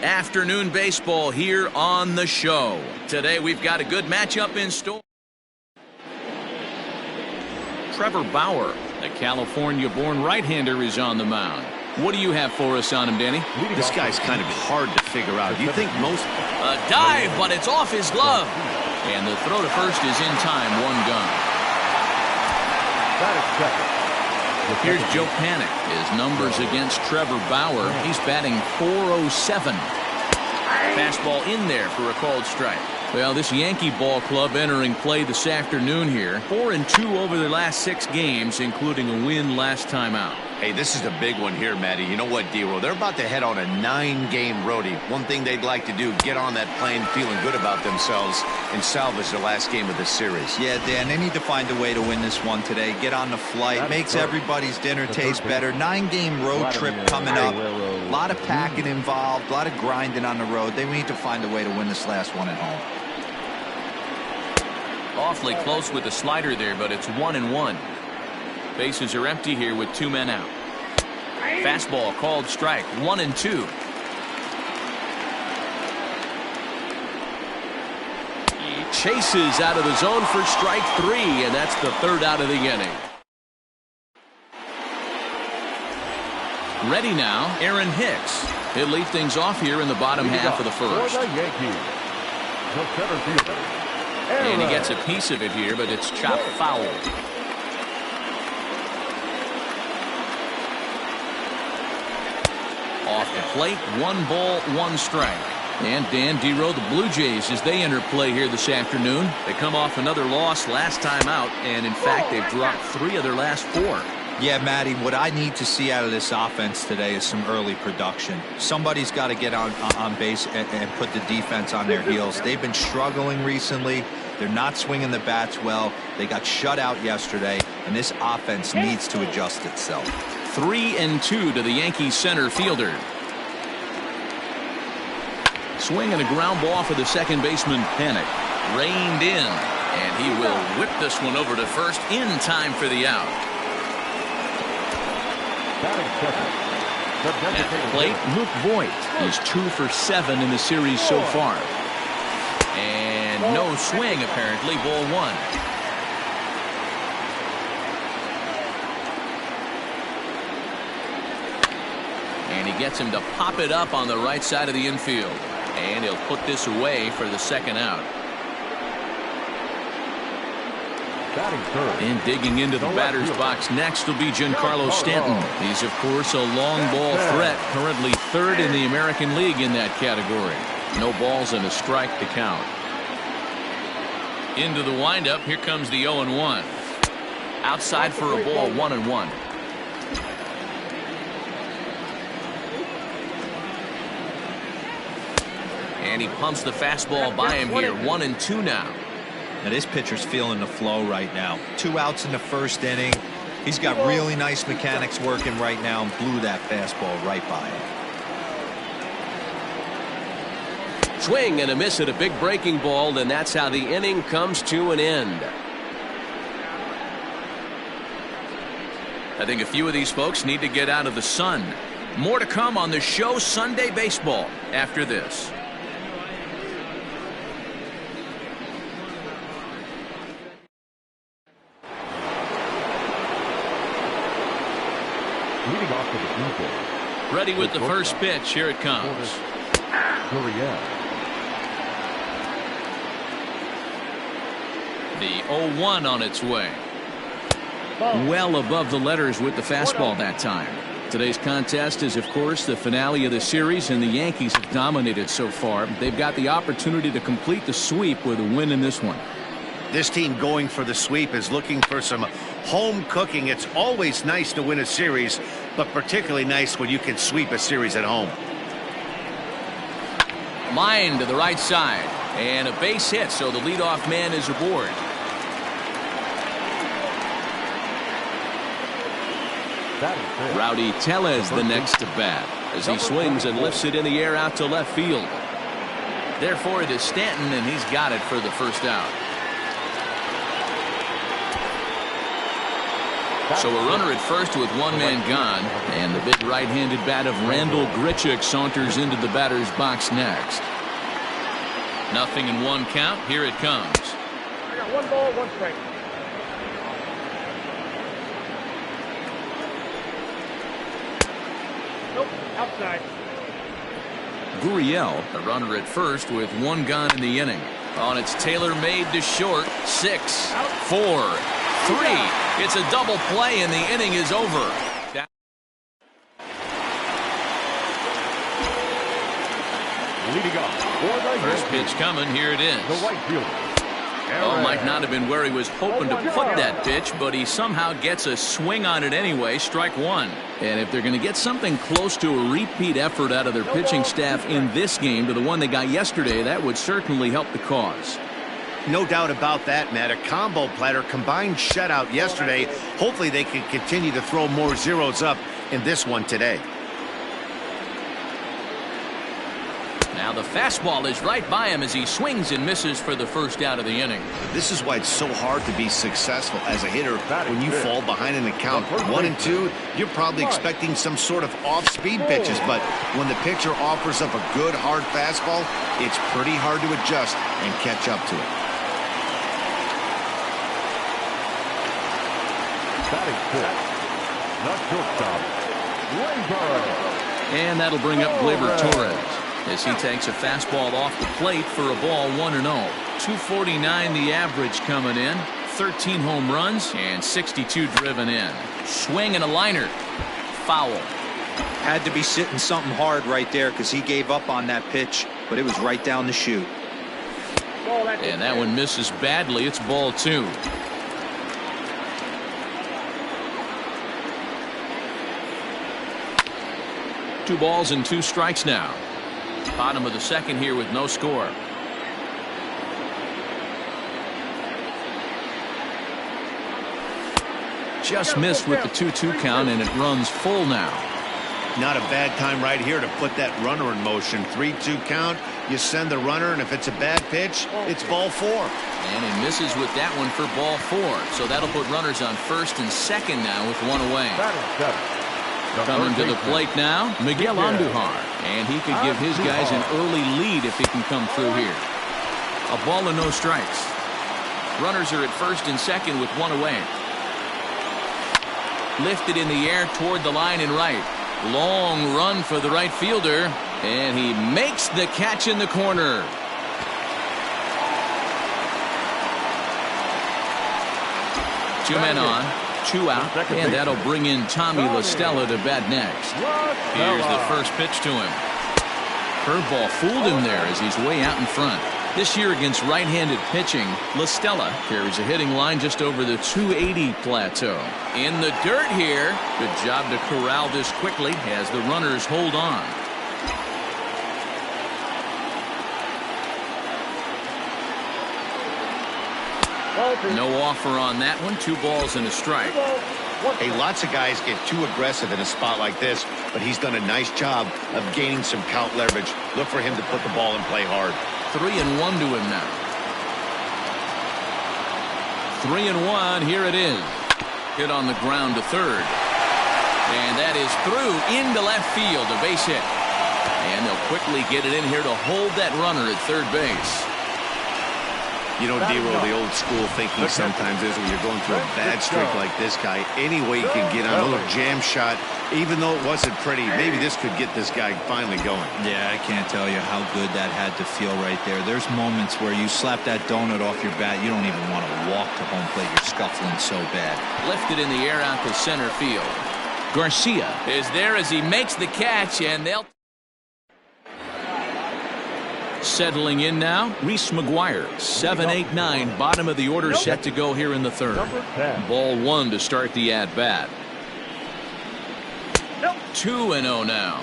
Afternoon baseball here on the show. Today we've got a good matchup in store. Trevor Bauer, the California-born right-hander, is on the mound. What do you have for us on him, Danny? This guy's kind of hard to figure out. You think most... A dive, but it's off his glove. And the throw to first is in time, one gone. Here's Joe Panik. His numbers against Trevor Bauer. He's batting .407. Fastball in there for a called strike. Well, this Yankee ball club entering play this afternoon here. 4-2 over their last 6 games, including a win last time out. Hey, this is a big one here, Matty. You know what, D-Roll? They're about to head on a 9-game roadie. One thing they'd like to do, get on that plane feeling good about themselves and salvage the last game of the series. Yeah, Dan, they need to find a way to win this one today. Get on the flight. Makes everybody's dinner taste better. 9-game road trip coming up. A lot of packing involved, a lot of grinding on the road. They need to find a way to win this last one at home. Awfully close with the slider there, but it's 1-1. Bases are empty here with 2 men out. Fastball called strike, 1-2. He chases out of the zone for strike 3, and that's the 3rd out of the inning. Ready now, Aaron Hicks. He'll lead things off here in the bottom half of the first. For the Yankees, the center fielder, And he gets a piece of it here, but it's chopped foul. Off the plate, 1 ball, 1 strike. And Dan D-Row, the Blue Jays, as they enter play here this afternoon. They come off another loss last time out, and in fact, they've dropped 3 of their last 4. Yeah, Matty, what I need to see out of this offense today is some early production. Somebody's got to get on base and put the defense on their heels. They've been struggling recently. They're not swinging the bats well. They got shut out yesterday, and this offense needs to adjust itself. 3-2 to the Yankees center fielder. Swing and a ground ball for the second baseman, Panik. Reined in, and he will whip this one over to first in time for the out. At the plate, Luke Voigt. He's 2 for 7 in the series so far. And no swing, apparently. Ball 1. And he gets him to pop it up on the right side of the infield. And he'll put this away for the second out. And digging into the batter's box next will be Giancarlo Stanton. He's, of course, a long ball threat, currently 3rd in the American League in that category. No balls and a strike to count. Into the windup, here comes the 0-1. Outside for a ball, 1-1. And he pumps the fastball by him here, 1-2 now. Now this pitcher's feeling the flow right now. 2 outs in the first inning. He's got really nice mechanics working right now and blew that fastball right by him. Swing and a miss at a big breaking ball, and that's how the inning comes to an end. I think a few of these folks need to get out of the sun. More to come on the show Sunday Baseball after this. leading off to the people. Ready with the first pitch. Here it comes. The 0-1 on its way. Well above the letters with the fastball that time. Today's contest is, of course, the finale of the series, and the Yankees have dominated so far. They've got the opportunity to complete the sweep with a win in this one. This team going for the sweep is looking for some home cooking. It's always nice to win a series, but particularly nice when you can sweep a series at home. Line to the right side, and a base hit, so the leadoff man is aboard. Rowdy Tellez the next to bat as he swings and lifts it in the air out to left field. Therefore it is Stanton, and he's got it for the first out. So a runner at first with one man gone, and the big right-handed bat of Randall Grichuk saunters into the batter's box next. 0-1 count. Here it comes. I got 1 ball, 1 strike. Nope, outside. Gurriel, a runner at first with one gone in the inning. On its tailor-made to short. 6, 4, 3. It's a double play and the inning is over. Leading off for the First Yankees, pitch coming. Here it is. the right fielder. Oh, might not have been where he was hoping to put that pitch, but he somehow gets a swing on it anyway. Strike one. And if they're going to get something close to a repeat effort out of their pitching staff in this game to the one they got yesterday, that would certainly help the cause. No doubt about that, Matt. A combo platter, combined shutout yesterday. Hopefully they can continue to throw more zeros up in this one today. Now the fastball is right by him as he swings and misses for the first out of the inning. This is why it's so hard to be successful as a hitter when you fall behind in the count 1 and 2. You're probably expecting some sort of off-speed pitches, but when the pitcher offers up a good hard fastball, it's pretty hard to adjust and catch up to it. Batting fifth, the shortstop, Gleyber. And that'll bring up Gleyber Torres as he takes a fastball off the plate for a ball 1-0. 249 the average coming in. 13 home runs and 62 driven in. Swing and a liner. Foul. Had to be sitting something hard right there because he gave up on that pitch, but it was right down the chute. And that one misses badly. It's ball 2. Two balls and 2 strikes now. Bottom of the second here with no score. Just missed with the 2-2 count, and it runs full now. Not a bad time right here to put that runner in motion. 3-2 count. You send the runner, and if it's a bad pitch, it's ball 4. And he misses with that one for ball 4. So that'll put runners on first and second now with 1 away. Batting seventh, the Coming to third the baseman, plate now, Miguel Andujar. And he could give his guys an early lead if he can come through here. A ball and no strikes. Runners are at first and second with 1 away. Lifted in the air toward the line and right. Long run for the right fielder. And he makes the catch in the corner. Two men on. 2 out, and that'll bring in Tommy La Stella to bat next. Here's the first pitch to him. Curveball fooled him there as he's way out in front. This year against right-handed pitching, La Stella carries a hitting line just over the 280 plateau. In the dirt here. Good job to corral this quickly as the runners hold on. No offer on that one. 2 balls and a strike. Hey, lots of guys get too aggressive in a spot like this, but he's done a nice job of gaining some count leverage. Look for him to put the ball and play hard. 3-1 to him now. 3-1. Here it is. Hit on the ground to third. And that is through into left field. A base hit. And they'll quickly get it in here to hold that runner at third base. You know, D-Roll, the old school thinking sometimes is when you're going through a bad streak like this guy, any way you can get on a little jam shot, even though it wasn't pretty, maybe this could get this guy finally going. Yeah, I can't tell you how good that had to feel right there. There's moments where you slap that donut off your bat, you don't even want to walk to home plate. You're scuffling so bad. Lifted in the air out to center field. Garcia is there as he makes the catch, and they'll... Settling in now, Reese McGuire. 7-8-9, bottom of the order, set to go here in the third. Ball 1 to start the at-bat. 2-0 now.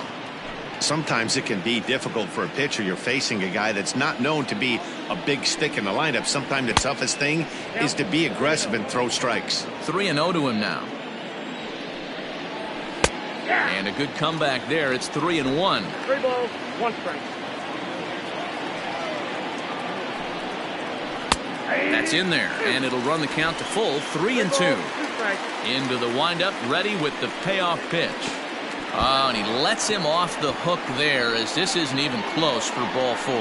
Sometimes it can be difficult for a pitcher. You're facing a guy that's not known to be a big stick in the lineup. Sometimes the toughest thing is to be aggressive and throw strikes. 3-0 to him now. And a good comeback there. It's 3-1. 3 balls, 1 strike. That's in there, and it'll run the count to full. 3-2. Into the windup, ready with the payoff pitch. Oh, and he lets him off the hook there, as this isn't even close for ball 4.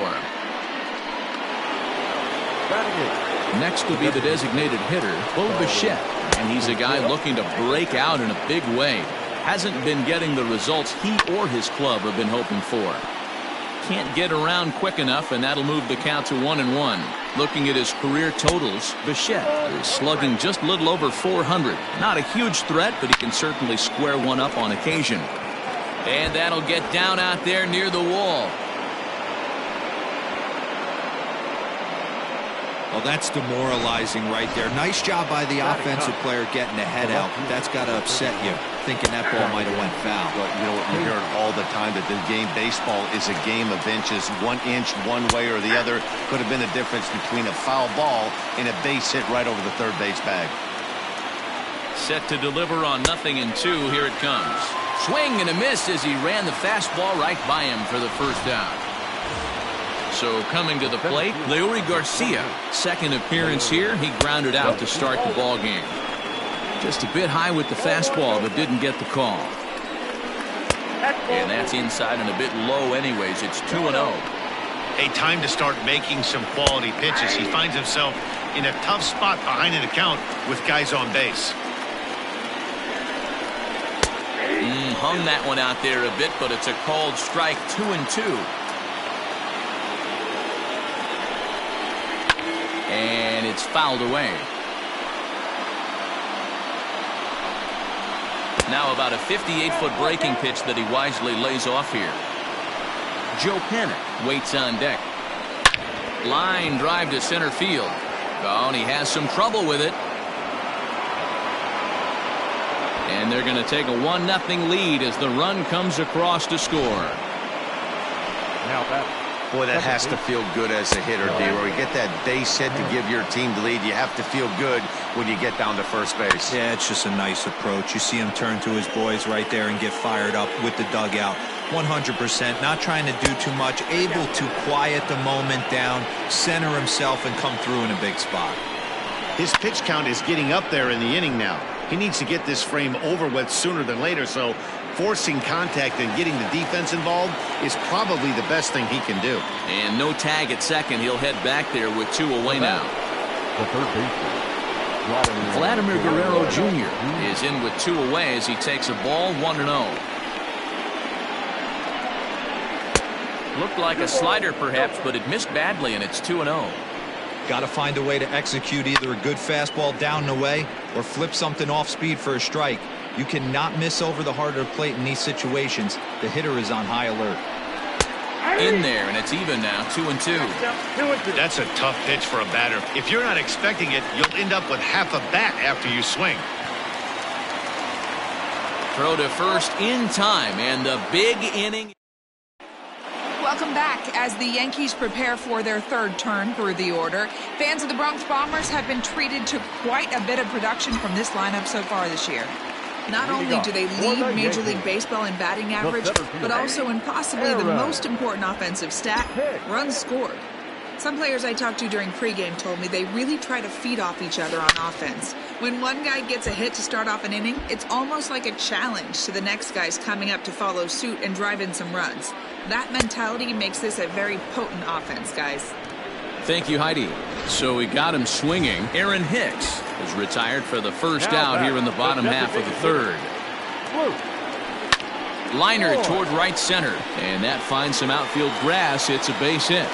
Next will be the designated hitter, Bo Bichette, and he's a guy looking to break out in a big way. Hasn't been getting the results he or his club have been hoping for. Can't get around quick enough, and that'll move the count to 1-1. Looking at his career totals, Bichette is slugging just a little over 400. Not a huge threat, but he can certainly square one up on occasion. And that'll get down out there near the wall. Well, that's demoralizing right there. Nice job by the offensive player getting the head out. That's got to upset you, thinking that ball might have went foul. But you know what, you hear it all the time that the game baseball is a game of inches. 1 inch one way or the other could have been the difference between a foul ball and a base hit right over the third base bag. Set to deliver on 0-2. Here it comes. Swing and a miss as he ran the fastball right by him for the first down. So coming to the plate, Leury Garcia. Second appearance here. He grounded out to start the ball game. Just a bit high with the fastball, but didn't get the call. And that's inside and a bit low anyways. It's 2-0. A time to start making some quality pitches. He finds himself in a tough spot behind an account with guys on base. Hung that one out there a bit, but it's a called strike. 2-2. And it's fouled away. Now about a 58-foot breaking pitch that he wisely lays off here. Joe Panic waits on deck. Line drive to center field. Oh, and he has some trouble with it. And they're going to take a 1-0 lead as the run comes across to score. Now that. Boy, that has to feel good as a hitter, D-Roy. You get that base hit to give your team the lead. You have to feel good when you get down to first base. Yeah, it's just a nice approach. You see him turn to his boys right there and get fired up with the dugout. 100%, not trying to do too much, able to quiet the moment down, center himself, and come through in a big spot. His pitch count is getting up there in the inning now. He needs to get this frame over with sooner than later, so forcing contact and getting the defense involved is probably the best thing he can do. And no tag at second. He'll head back there with 2 away now. The third baseman, Vladimir Guerrero Jr. is in with 2 away as he takes a ball 1-0. Looked like a slider perhaps, but it missed badly, and it's 2-0. Got to find a way to execute either a good fastball down and away or flip something off speed for a strike. You cannot miss over the heart of the plate in these situations. The hitter is on high alert. In there, and it's even now, 2-2. That's a tough pitch for a batter. If you're not expecting it, you'll end up with half a bat after you swing. Throw to first in time, and the big inning. Welcome back. As the Yankees prepare for their third turn through the order, fans of the Bronx Bombers have been treated to quite a bit of production from this lineup so far this year. Not only do they lead Major League Baseball in batting average, but also in possibly the most important offensive stat, runs scored. Some players I talked to during pregame told me they really try to feed off each other on offense. When one guy gets a hit to start off an inning, it's almost like a challenge to the next guys coming up to follow suit and drive in some runs. That mentality makes this a very potent offense, guys. Thank you, Heidi. So we got him swinging. Aaron Hicks is retired for the first out here in the bottom half of the third. Liner toward right center, and that finds some outfield grass. It's a base hit.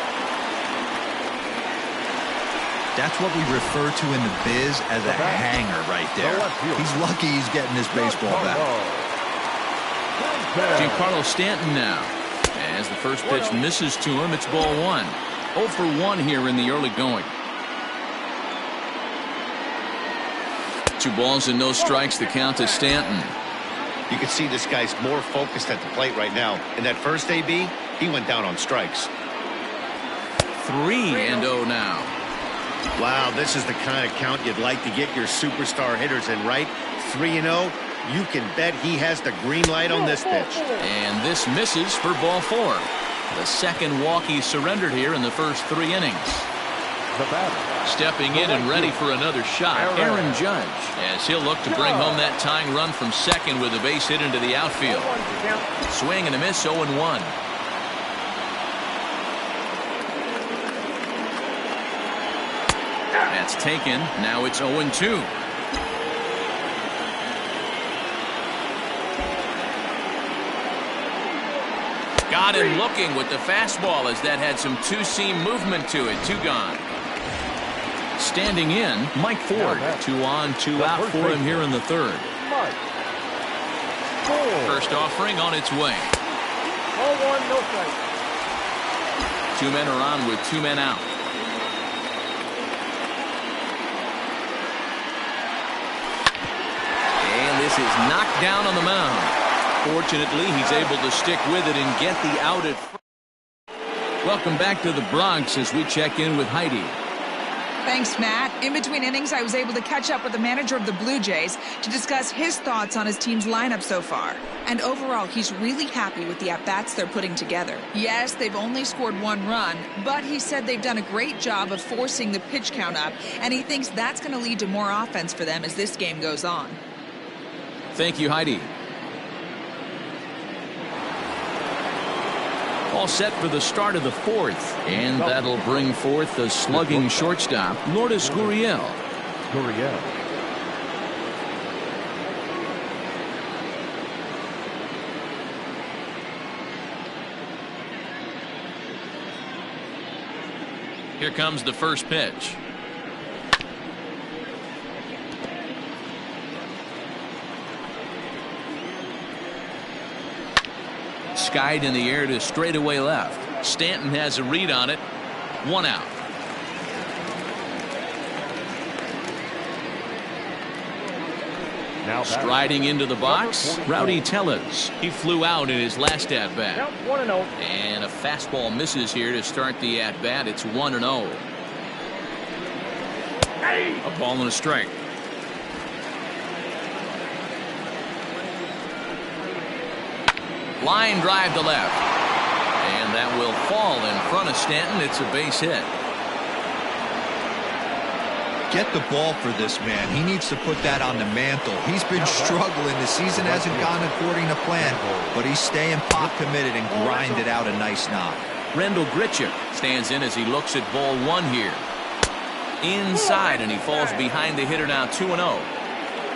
That's what we refer to in the biz as a hanger right there. He's lucky he's getting this baseball back. Giancarlo Stanton now. As the first pitch misses to him, it's ball 1. 0 for 1 here in the early going. 2 balls and no strikes. The count to Stanton. You can see this guy's more focused at the plate right now. In that first AB, he went down on strikes. 3-0 now. Wow, this is the kind of count you'd like to get your superstar hitters in, right? 3-0. You can bet he has the green light on this pitch. And this misses for ball 4. The second walk he surrendered here in the first 3 innings. The batter. Stepping in and ready for another shot, Aaron Judge, as he'll look to bring home that tying run from second with a base hit into the outfield. Swing and a miss, 0-1. That's taken. Now it's 0-2. Got him looking with the fastball as that had some two-seam movement to it. 2 gone. Standing in, Mike Ford. 2 on, 2 out for him here in the third. First offering on its way. 0-1, no strike. 2 men are on with 2 men out. And this is knocked down on the mound. Fortunately, he's able to stick with it and get the out at first. Welcome back to the Bronx as we check in with Heidi. Thanks, Matt. In between innings, I was able to catch up with the manager of the Blue Jays to discuss his thoughts on his team's lineup so far. And overall, he's really happy with the at-bats they're putting together. Yes, they've only scored 1 run, but he said they've done a great job of forcing the pitch count up, and he thinks that's going to lead to more offense for them as this game goes on. Thank you, Heidi. All set for the start of the 4th, and that'll bring forth the slugging shortstop, Lourdes Gurriel. Here comes the first pitch. Skied in the air to straightaway left. Stanton has a read on it. 1 out. Now striding into the box, Rowdy Tellez. He flew out in his last at-bat. 1-0. And a fastball misses here to start the at-bat. It's 1-0. A ball and a strike. Line drive to left. And that will fall in front of Stanton. It's a base hit. Get the ball for this man. He needs to put that on the mantle. He's been struggling. The season hasn't gone according to plan, but he's staying pot committed and grinded out a nice knock. Randall Grichuk stands in as he looks at ball 1 here. Inside, and he falls behind the hitter now. 2-0.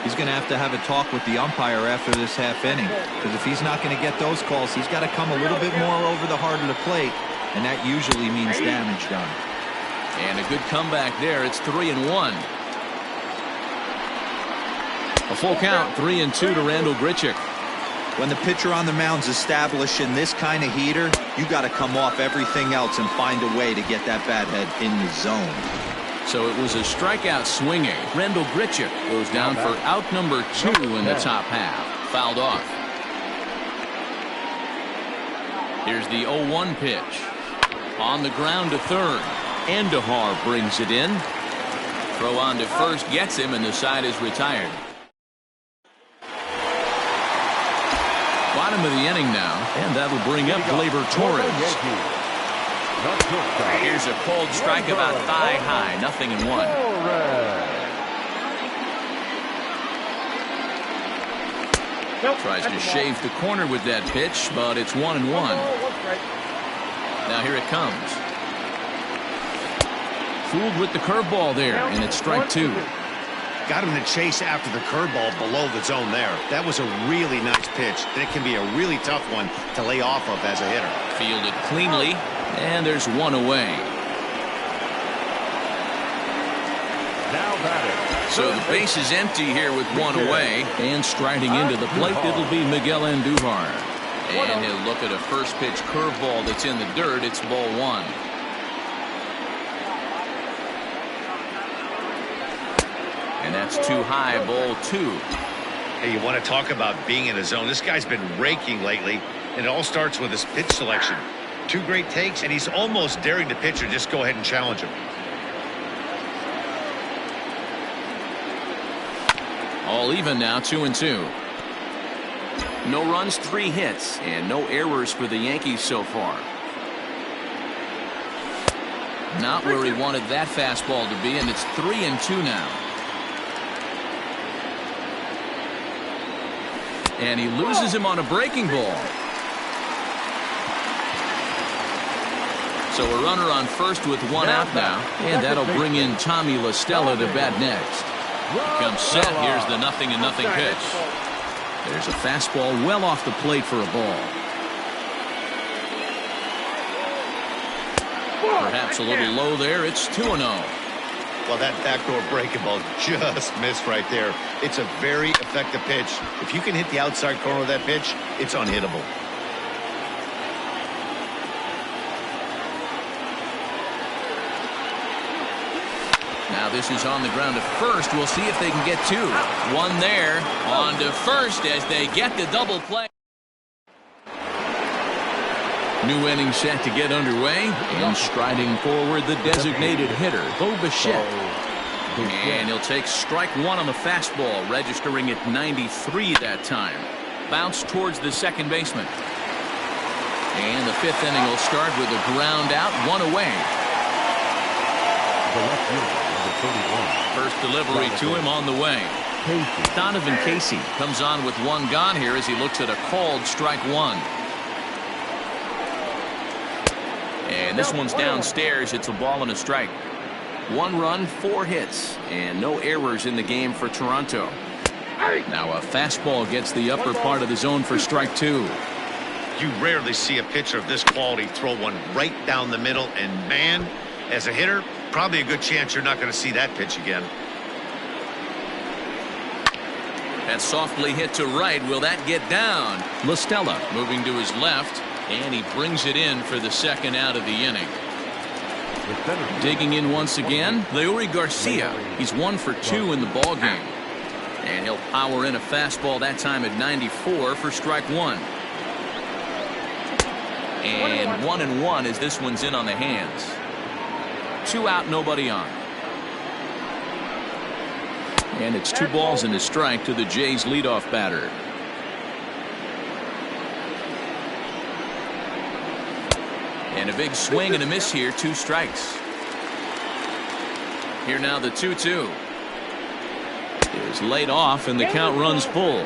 He's going to have a talk with the umpire after this half inning, because if he's not going to get those calls, he's got to come a little bit more over the heart of the plate, and that usually means damage done. And a good comeback there. It's 3-1. A full count, 3-2 to Randall Grichuk. When the pitcher on the mound's establishing this kind of heater, you got to come off everything else and find a way to get that bat head in the zone. So it was a strikeout swinging. Randall Grichuk goes down for out number 2 in the top half. Fouled off. Here's the 0-1 pitch. On the ground to third. Andahar brings it in. Throw on to first gets him, and the side is retired. Bottom of the inning now, and that'll bring up Gleyber Torres. Here's a cold strike about thigh high. 0-1. Tries to shave the corner with that pitch, but it's 1-1. Now here it comes. Fooled with the curveball there, and it's strike 2. Got him to chase after the curveball below the zone there. That was a really nice pitch, and it can be a really tough one to lay off of as a hitter. Fielded cleanly, and there's 1 away. Now batting. So the base is empty here with 1 away, and striding into the plate, it'll be Miguel Andújar. And he'll look at a first pitch curveball that's in the dirt. It's ball 1. And that's too high, ball 2. Hey, you want to talk about being in a zone? This guy's been raking lately, and it all starts with his pitch selection. 2 great takes, and he's almost daring the pitcher just go ahead and challenge him. All even now, 2-2. No runs, 3 hits, and no errors for the Yankees so far. Not where he wanted that fastball to be, and it's 3-2 now. And he loses him on a breaking ball. So a runner on first with one out now, and that'll bring in Tommy La Stella to bat next. Comes set. Here's the 0-0 pitch. There's a fastball well off the plate for a ball. Perhaps a little low there. It's 2-0. Well, that backdoor breaking ball just missed right there. It's a very effective pitch. If you can hit the outside corner of that pitch, it's unhittable. Now this is on the ground to first. We'll see if they can get two. One there on to first as they get the double play. New inning set to get underway, and striding forward the designated hitter, Bo Bichette. And he'll take strike one on the fastball, registering at 93 that time. Bounce towards the second baseman. And the fifth inning will start with a ground out, one away. First delivery to him on the way. Donovan Casey comes on with one gone here as he looks at a called strike one. And this one's downstairs. It's a ball and a strike. 1 run, 4 hits, and no errors in the game for Toronto. Now a fastball gets the upper part of the zone for strike 2. You rarely see a pitcher of this quality throw one right down the middle, and man, as a hitter, probably a good chance you're not going to see that pitch again. That's softly hit to right. Will that get down? La Stella moving to his left, and he brings it in for the second out of the inning. Digging in once again, Leury Garcia. He's 1 for 2 in the ball game, and he'll power in a fastball that time at 94 for strike 1. And 1-1 as this one's in on the hands. 2 out, nobody on. And it's 2 balls and a strike to the Jays leadoff batter. And a big swing and a miss here, 2 strikes. Here now the 2-2 is laid off, and the count runs full.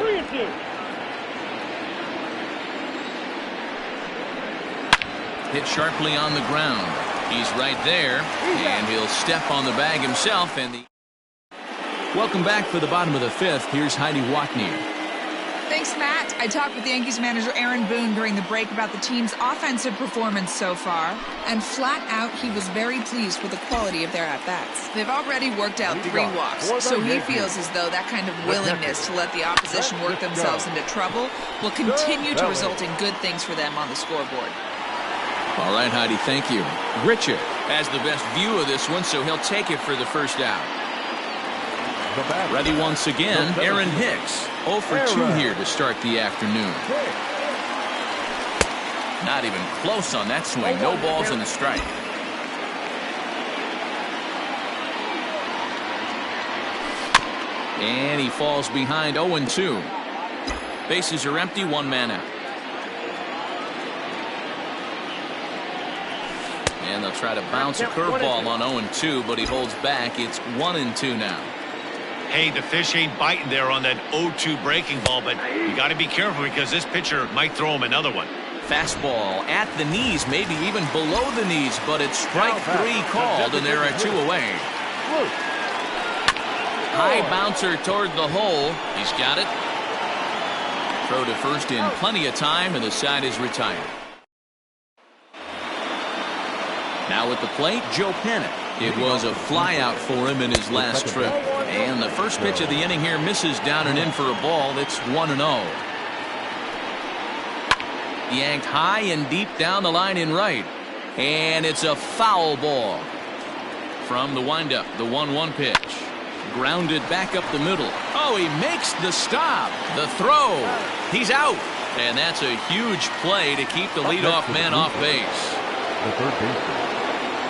Hit sharply on the ground. He's right there, and he'll step on the bag himself. And welcome back for the bottom of the 5th. Here's Heidi Watney. Thanks, Matt. I talked with Yankees manager Aaron Boone during the break about the team's offensive performance so far, and flat out he was very pleased with the quality of their at-bats. They've already worked out 3 walks, so he feels as though that kind of willingness to let the opposition work themselves into trouble will continue to result in good things for them on the scoreboard. All right, Heidi, thank you. Richard has the best view of this one, so he'll take it for the first out. Ready once again, Aaron Hicks. 0 for 2 here to start the afternoon. Not even close on that swing. No balls and a strike. And he falls behind 0-2. Bases are empty, 1 man out. And they'll try to bounce a curveball on 0-2, but he holds back. It's 1-2 now. Hey, the fish ain't biting there on that 0-2 breaking ball, but you got to be careful because this pitcher might throw him another one. Fastball at the knees, maybe even below the knees, but it's strike 3 called, and there are 2 away. High bouncer toward the hole. He's got it. Throw to first in plenty of time, and the side is retired. Now at the plate, Joe Panik. It was a flyout for him in his last trip. And the first pitch of the inning here misses down and in for a ball. It's 1-0. Yanked high and deep down the line in right. And it's a foul ball. From the windup, the 1-1 pitch. Grounded back up the middle. Oh, he makes the stop. The throw. He's out. And that's a huge play to keep the leadoff man off base. The third baseman,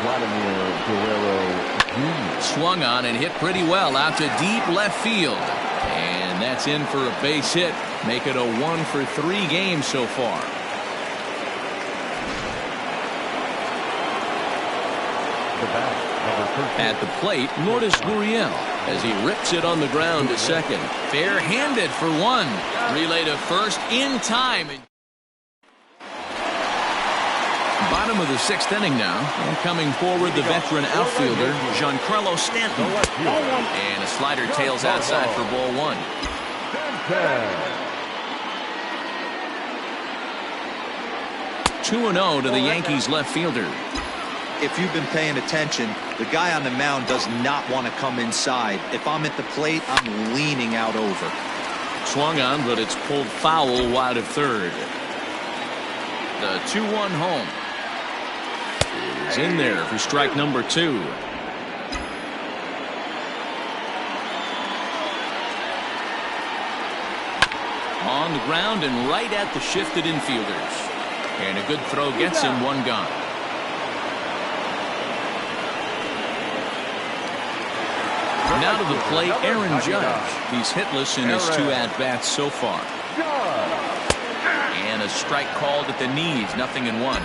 Vladimir Guerrero Jr. Swung on and hit pretty well out to deep left field. And that's in for a base hit. Make it a 1 for 3 game so far. the bat, number 13. At the plate, Lourdes Gurriel as he rips it on the ground to second. Fair-handed for one. Relay to first in time. Bottom of the sixth inning now. And coming forward, the veteran outfielder, Giancarlo Stanton. And a slider tails outside for ball one. 2-0 to the Yankees left fielder. If you've been paying attention, the guy on the mound does not want to come inside. If I'm at the plate, I'm leaning out over. Swung on, but it's pulled foul wide of third. The 2-1 home is in there for strike number 2. On the ground and right at the shifted infielders. And a good throw gets him one gone. Now to the plate, Aaron Judge. He's hitless in his 2 at-bats so far. And a strike called at the knees, 0-1.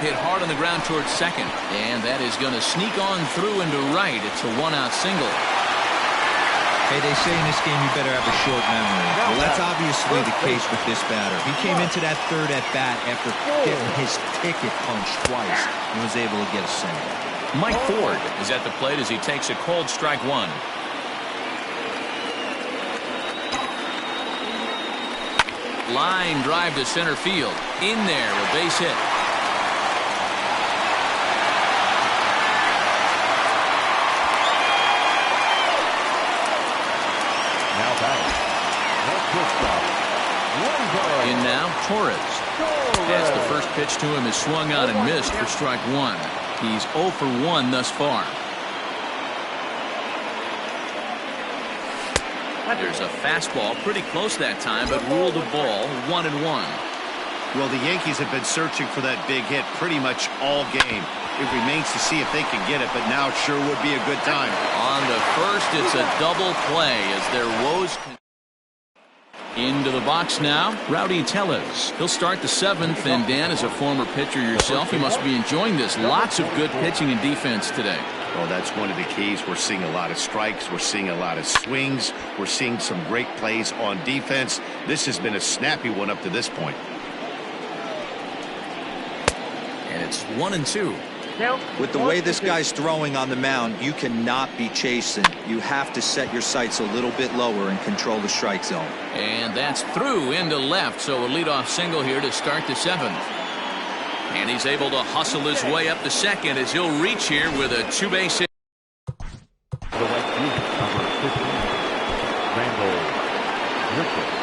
Hit hard on the ground towards second. And that is going to sneak on through into right. It's a 1-out single. Hey, they say in this game you better have a short memory. Well, that's obviously the case with this batter. He came into that third at-bat after getting his ticket punched twice and was able to get a single. Mike Ford is at the plate as he takes a cold strike one. Line drive to center field. In there, a base hit. In now, Torres. As the first pitch to him is swung on and missed for strike 1. He's 0 for 1 thus far. There's a fastball pretty close that time, but ruled a ball, 1-1. Well, the Yankees have been searching for that big hit pretty much all game. It remains to see if they can get it, but now it sure would be a good time. On the first, it's a double play as their woes. Into the box now, Rowdy Tellez. He'll start the 7th, and Dan, as a former pitcher yourself, you must be enjoying this. Lots of good pitching and defense today. Well, that's one of the keys. We're seeing a lot of strikes. We're seeing a lot of swings. We're seeing some great plays on defense. This has been a snappy one up to this point. And it's 1-2. With the way this guy's throwing on the mound, you cannot be chasing. You have to set your sights a little bit lower and control the strike zone. And that's through into left, so a leadoff single here to start the 7th. And he's able to hustle his way up to second as he'll reach here with a 2-base hit. The right field, number 15, Randall Griffith.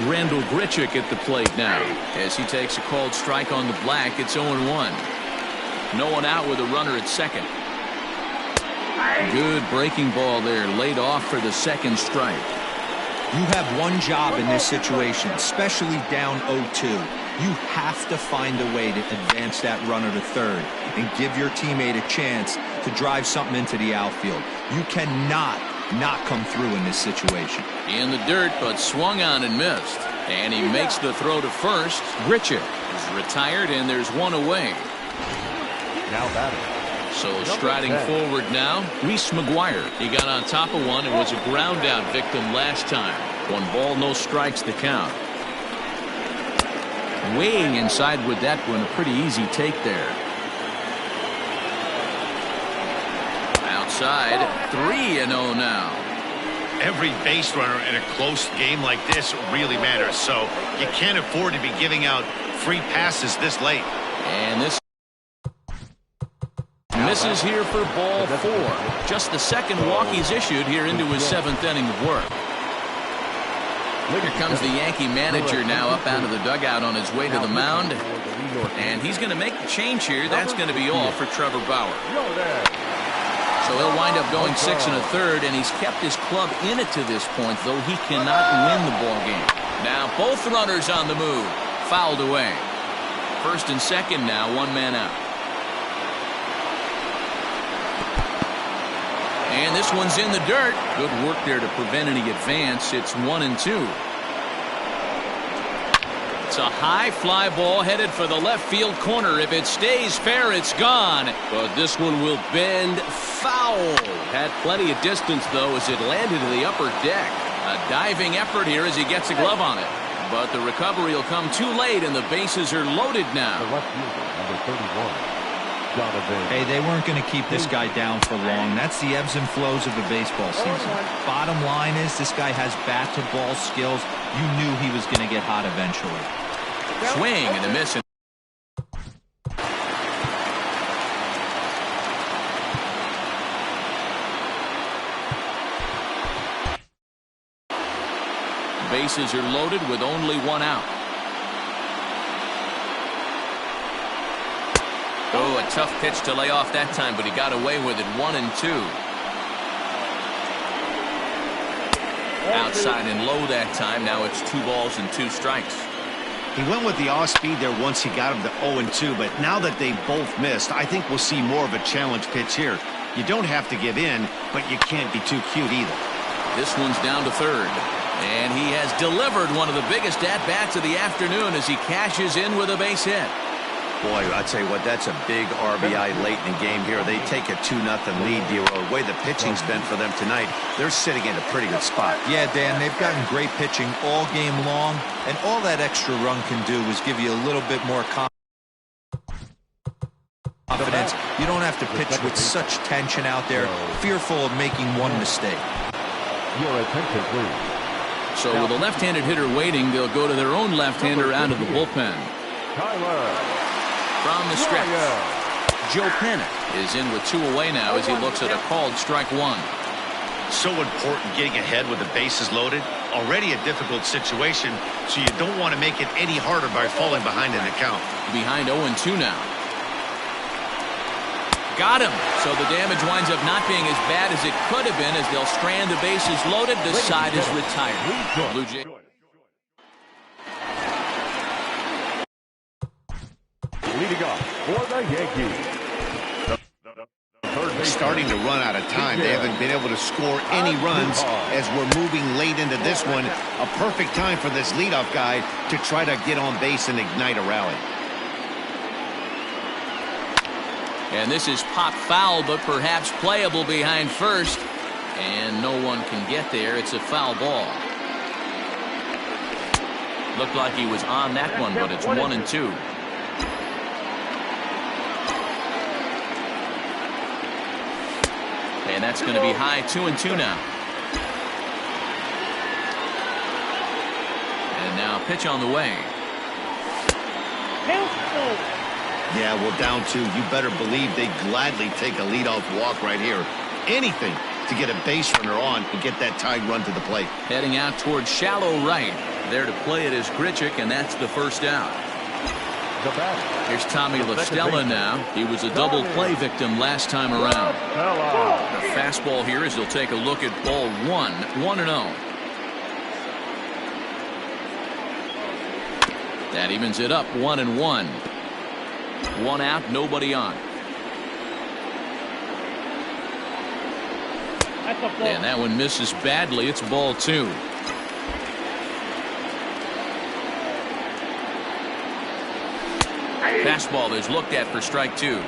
Randall Grichuk at the plate now as he takes a called strike on the black. It's 0-1. No one out with a runner at second. Good breaking ball there, laid off for the second strike. You have one job in this situation, especially down 0-2. You have to find a way to advance that runner to third and give your teammate a chance to drive something into the outfield. You cannot not come through in this situation. In the dirt, but swung on and missed. And he makes the throw to first. Grichuk is retired, and there's one away. Now batting. So striding forward now, Reese McGuire. He got on top of one and was a ground out victim last time. 1 ball, no strikes to count. Weighing inside with that one, a pretty easy take there. Outside, 3-0 now. Every base runner in a close game like this really matters, so you can't afford to be giving out free passes this late. And this misses here for ball 4. Just the second walk he's issued here into his 7th inning of work. Here comes the Yankee manager now up out of the dugout on his way to the mound. And he's going to make the change here. That's going to be all for Trevor Bauer. So he'll wind up going 6 1/3, and he's kept his club in it to this point, though he cannot win the ball game. Now both runners on the move. Fouled away. First and second now, 1 man out. And this one's in the dirt. Good work there to prevent any advance. It's 1-2. It's a high fly ball headed for the left field corner. If it stays fair, it's gone. But this one will bend foul. Had plenty of distance, though, as it landed in the upper deck. A diving effort here as he gets a glove on it. But the recovery will come too late, and the bases are loaded now. The left fielder, number 31. Hey, they weren't going to keep this guy down for long. That's the ebbs and flows of the baseball season. Bottom line is this guy has bat-to-ball skills. You knew he was going to get hot eventually. Swing and a miss. Bases are loaded with only one out. Oh, a tough pitch to lay off that time, but he got away with it. 1-2. Outside and low that time. Now it's 2 balls and 2 strikes. He went with the off speed there once he got him to 0-2, but now that they both missed, I think we'll see more of a challenge pitch here. You don't have to give in, but you can't be too cute either. This one's down to third. And he has delivered one of the biggest at-bats of the afternoon as he cashes in with a base hit. Boy, I'll tell you what, that's a big RBI late in the game here. They take a 2-0 lead. The way the pitching's been for them tonight, they're sitting in a pretty good spot. Yeah, Dan, they've gotten great pitching all game long, and all that extra run can do is give you a little bit more confidence. You don't have to pitch with such tension out there, fearful of making one mistake. Your attention, please. So with a left-handed hitter waiting, they'll go to their own left-hander out of the bullpen. From the stretch, Joe Panic is in with 2 away now as he looks at a called strike 1. So important getting ahead with the bases loaded. Already a difficult situation, so you don't want to make it any harder by falling behind in the count. Behind 0-2 now. Got him. So the damage winds up not being as bad as it could have been as they'll strand the bases loaded. The side is retired. Blue Jay. Leading off for the Yankees. They're starting to run out of time. They haven't been able to score any runs as we're moving late into this one. A perfect time for this leadoff guy to try to get on base and ignite a rally. And this is pop foul, but perhaps playable behind first. And no one can get there. It's a foul ball. Looked like he was on that one, but it's 1-2. And that's going to be high 2-2 now. And now pitch on the way. Yeah, well, down 2. You better believe they gladly take a leadoff walk right here. Anything to get a base runner on and get that tied run to the plate. Heading out towards shallow right. There to play it is Grichuk, and that's the first out. Here's Tommy La Stella now. He was a double play victim last time around. The fastball here as he'll take a look at ball 1. 1-0. That evens it up 1-1. 1 out, nobody on. And that one misses badly. It's ball 2. Fastball is looked at for strike 2.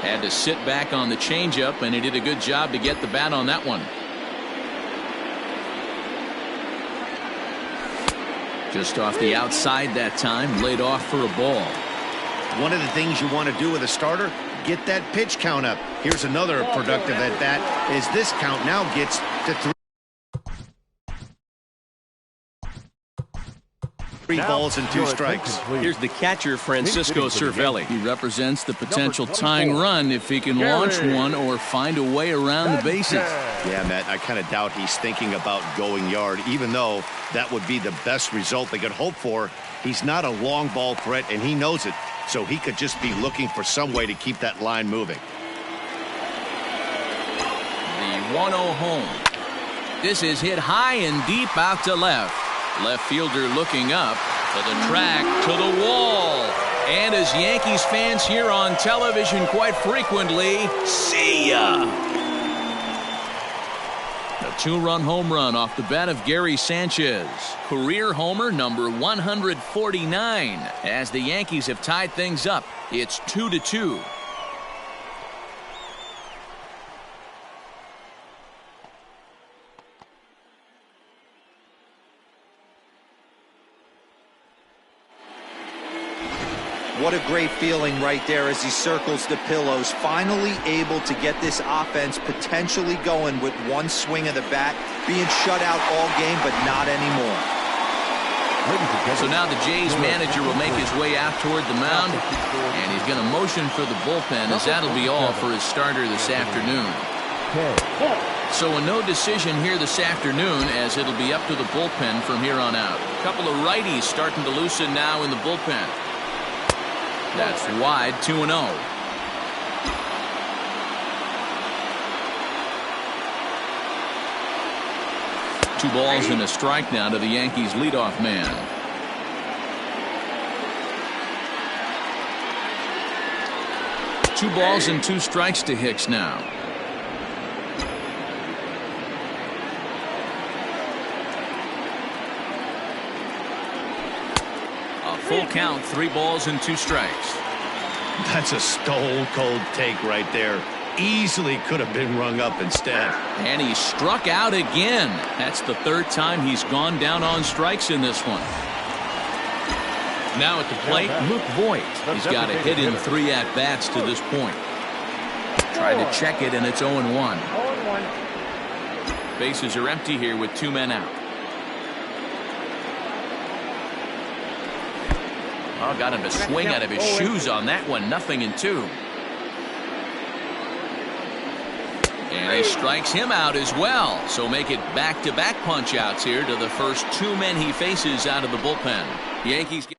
Had to sit back on the changeup, and he did a good job to get the bat on that one. Just off the outside that time, laid off for a ball. One of the things you want to do with a starter, get that pitch count up. Here's another productive at bat as this count now gets to 3 balls and 2 strikes. Here's the catcher, Francisco Cervelli. He represents the potential tying run if he can launch one or find a way around the bases. Yeah, Matt, I kind of doubt he's thinking about going yard, even though that would be the best result they could hope for. He's not a long ball threat, and he knows it, so he could just be looking for some way to keep that line moving. The 1-0 home. This is hit high and deep out to left. Left fielder looking up to the track, to the wall, And as Yankees fans hear on television quite frequently, see ya! A two-run home run off the bat of Gary Sanchez. Career homer number 149. As the Yankees have tied things up, it's 2-2. What a great feeling right there as he circles the pillows. Finally able to get this offense potentially going with one swing of the bat. Being shut out all game, but not anymore. So now the Jays manager will make his way out toward the mound, and he's going to motion for the bullpen, as that'll be all for his starter this afternoon. So a no decision here this afternoon, as it'll be up to the bullpen from here on out. A couple of righties starting to loosen now in the bullpen. That's wide, 2-0. Two balls and a strike now to the Yankees leadoff man. Two balls and two strikes to Hicks now. Full count, 3 balls and 2 strikes. That's a stone-cold take right there. Easily could have been rung up instead. And he struck out again. That's the 3rd time he's gone down on strikes in this one. Now at the plate, Luke Voigt. He's got a hit in 3 at-bats to this point. Tried to check it, and it's 0-1. Bases are empty here with 2 men out. Oh, got him to swing out of his shoes on that one. 0-2. And he strikes him out as well. So make it back-to-back punch-outs here to the first 2 men he faces out of the bullpen. The Yankees get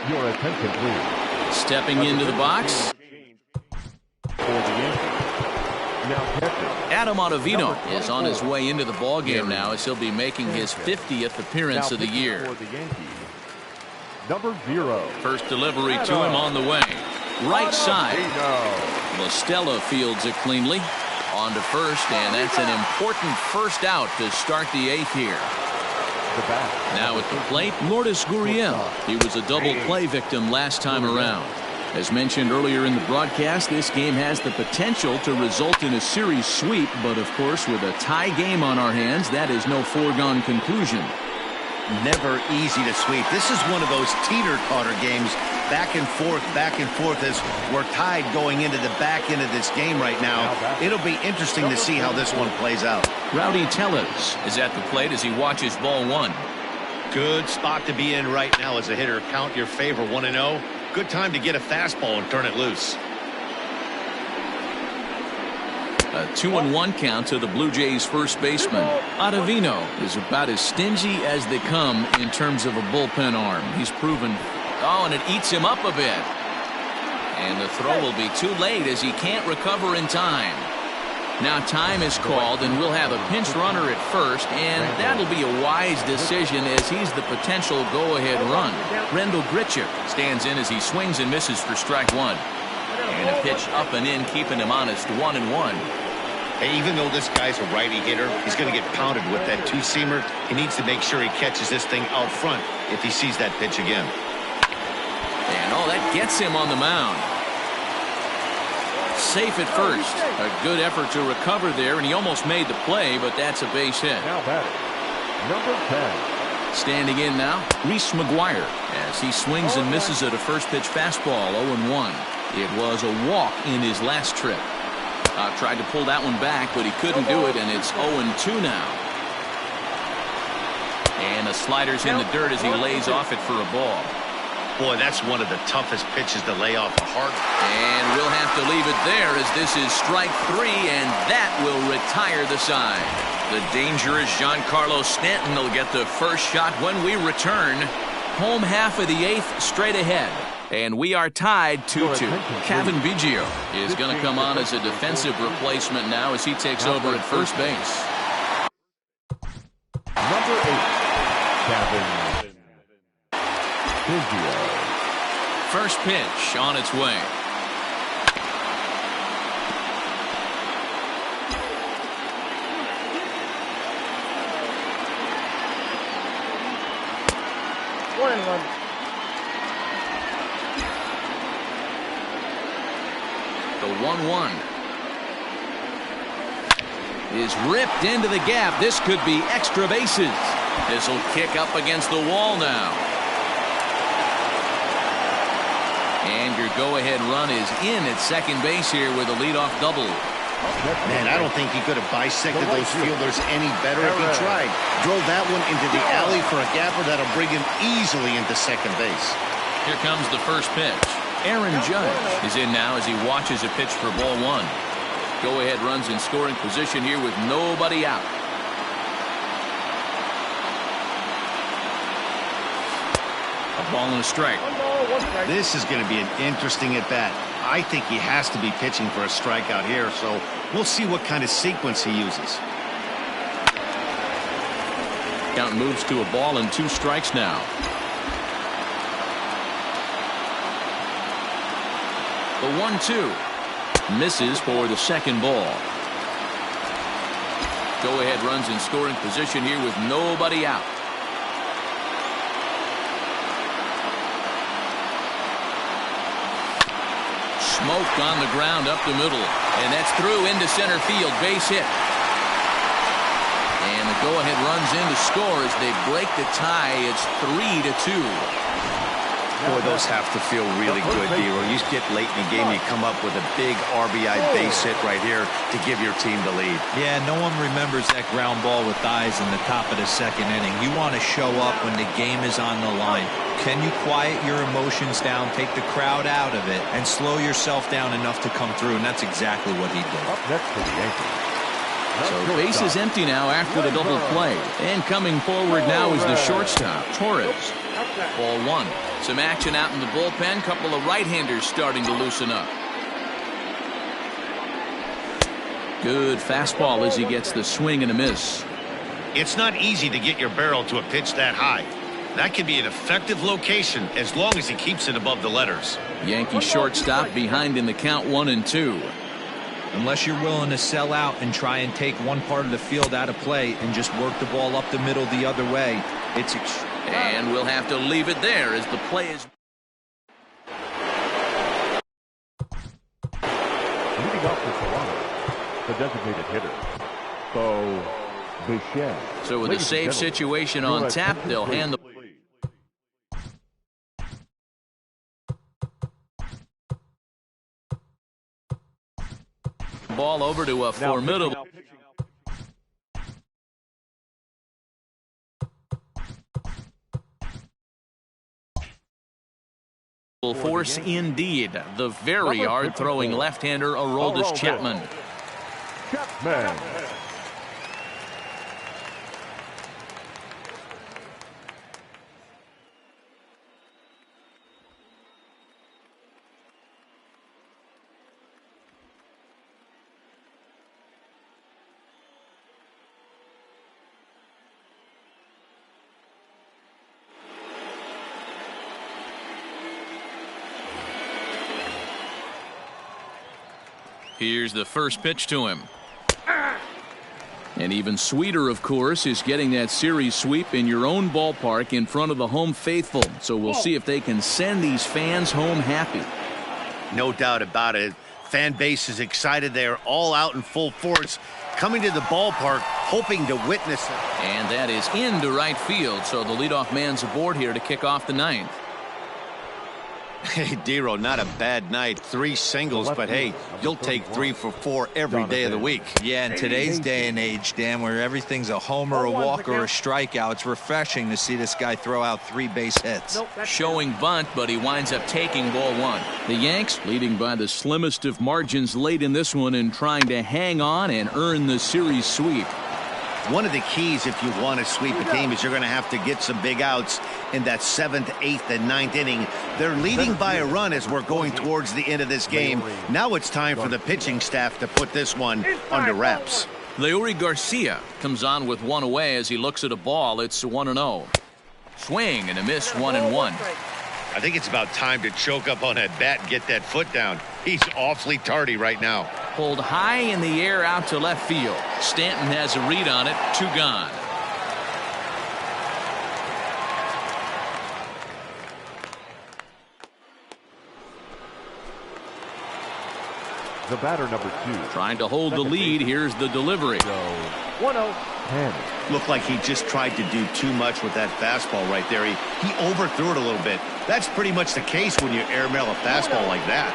Your attention, please. stepping into the box. For the Yankees. Now catcher. Adam Ottavino is on his way into the ballgame now, as he'll be making his 50th appearance of the year. For the Yankees. Number 0. First delivery to him on the way. Right side. Mostella fields it cleanly. On to first, and that's an important first out to start the 8th here. Now at the plate, Lourdes Gurriel. He was a double play victim last time around. As mentioned earlier in the broadcast, this game has the potential to result in a series sweep, but of course with a tie game on our hands, that is no foregone conclusion. Never easy to sweep. This is one of those teeter-totter games, back and forth as we're tied going into the back end of this game right now. It'll be interesting to see how this one plays out. Rowdy Tellez is at the plate as he watches ball 1. Good spot to be in right now as a hitter. Count your favor, 1-0. Good time to get a fastball and turn it loose. A 2-1 count to the Blue Jays first baseman. Ottavino is about as stingy as they come in terms of a bullpen arm. He's proven, and it eats him up a bit. And the throw will be too late as he can't recover in time. Now time is called, and we'll have a pinch runner at first, and that'll be a wise decision as he's the potential go-ahead run. Rendell Grichuk stands in as he swings and misses for strike 1. And a pitch up and in, keeping him honest, 1-1. Hey, even though this guy's a righty hitter, he's going to get pounded with that two-seamer. He needs to make sure he catches this thing out front if he sees that pitch again. And that gets him on the mound. Safe at first. A good effort to recover there, and he almost made the play, but that's a base hit. Now batting, number 10. Standing in now, Reese McGuire, as he swings and misses at a first pitch fastball, 0-1. It was a walk in his last trip. Tried to pull that one back, but he couldn't do it, and it's 0-2 now. And the slider's in the dirt as he lays off it for a ball. Boy, that's one of the toughest pitches to lay off a hard. And we'll have to leave it there as this is strike 3, and that will retire the side. The dangerous Giancarlo Stanton will get the first shot when we return. Home half of the 8th straight ahead. And we are tied 2-2. Kevin Biggio is going to come on as a defensive replacement now as he takes over at first base. Number 8, Kevin Biggio. First pitch on its way. The 1-1 is ripped into the gap. This could be extra bases. This will kick up against the wall now. And your go-ahead run is in at second base here with a leadoff double. Man, I don't think he could have bisected those fielders any better if he tried. Drove that one into the alley for a gapper that'll bring him easily into second base. Here comes the first pitch. Aaron Judge is in now as he watches a pitch for ball one. Go-ahead runs in scoring position here with nobody out. A ball and a strike. This is going to be an interesting at-bat. I think he has to be pitching for a strikeout here, so we'll see what kind of sequence he uses. Count moves to a ball and 2 strikes now. The 1-2 misses for the second ball. Go-ahead runs in scoring position here with nobody out. Smoke on the ground up the middle, and that's through into center field. Base hit. And the go-ahead runs in to score as they break the tie. It's 3-2. Boy, those have to feel really good, D-Roy. You get late in the game, you come up with a big RBI base hit right here to give your team the lead. Yeah, no one remembers that ground ball with eyes in the top of the second inning. You want to show up when the game is on the line. Can you quiet your emotions down, take the crowd out of it, and slow yourself down enough to come through? And that's exactly what he did. Up next for the Yankees. So base is empty now after the double play. And coming forward now is the shortstop, Torres. Ball one. Some action out in the bullpen. Couple of right-handers starting to loosen up. Good fastball as he gets the swing and a miss. It's not easy to get your barrel to a pitch that high. That can be an effective location as long as he keeps it above the letters. Yankee shortstop behind in the count 1-2. Unless you're willing to sell out and try and take one part of the field out of play and just work the ball up the middle the other way, it's and we'll have to leave it there as the play is. Leading off for Toronto, the designated hitter, Bichette. So with a safe situation on tap, they'll hand the ball over to a formidable. Force indeed. The very hard-throwing left-hander Aroldis Chapman. Here's the first pitch to him. And even sweeter, of course, is getting that series sweep in your own ballpark in front of the home faithful. So we'll see if they can send these fans home happy. No doubt about it. Fan base is excited. They're all out in full force, coming to the ballpark, hoping to witness it. And that is into right field. So the leadoff man's aboard here to kick off the ninth. Hey, Dero, not a bad night. 3 singles, but hey, you'll take 3 for 4 every day of the week. Yeah, in today's day and age, Dan, where everything's a homer, a walk, or a strikeout, it's refreshing to see this guy throw out 3 base hits. Showing bunt, but he winds up taking ball 1. The Yanks leading by the slimmest of margins late in this one and trying to hang on and earn the series sweep. One of the keys if you want to sweep a team is you're going to have to get some big outs in that 7th, 8th, and 9th inning. They're leading by a run as we're going towards the end of this game. Now it's time for the pitching staff to put this one under wraps. Leury Garcia comes on with 1 away as he looks at a ball. It's 1-0. Swing and a miss, 1-1. I think it's about time to choke up on that bat and get that foot down. He's awfully tardy right now. Pulled high in the air out to left field. Stanton has a read on it. 2 gone. The batter, number 2. Trying to hold the lead. Here's the delivery. 1-0. 10. Looked like he just tried to do too much with that fastball right there. He overthrew it a little bit. That's pretty much the case when you airmail a fastball like that.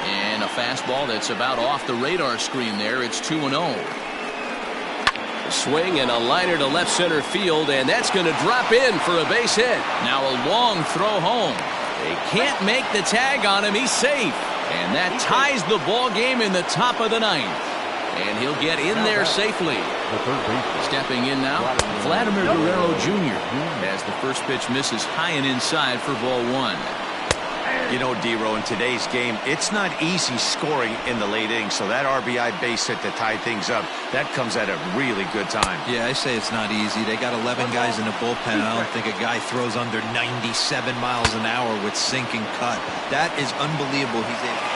And a fastball that's about off the radar screen there. It's 2-0. A swing and a liner to left center field, and that's going to drop in for a base hit. Now a long throw home. They can't make the tag on him. He's safe. And that ties the ball game in the top of the 9th. And he'll get in there safely. The third baseman. Stepping in now, Vladimir Guerrero Jr. as the first pitch misses high and inside for ball 1. You know, D-Row, in today's game, it's not easy scoring in the late innings, so that RBI base hit to tie things up, that comes at a really good time. Yeah, I say it's not easy. They got 11 guys in the bullpen. I don't think a guy throws under 97 miles an hour with sink and cut. That is unbelievable.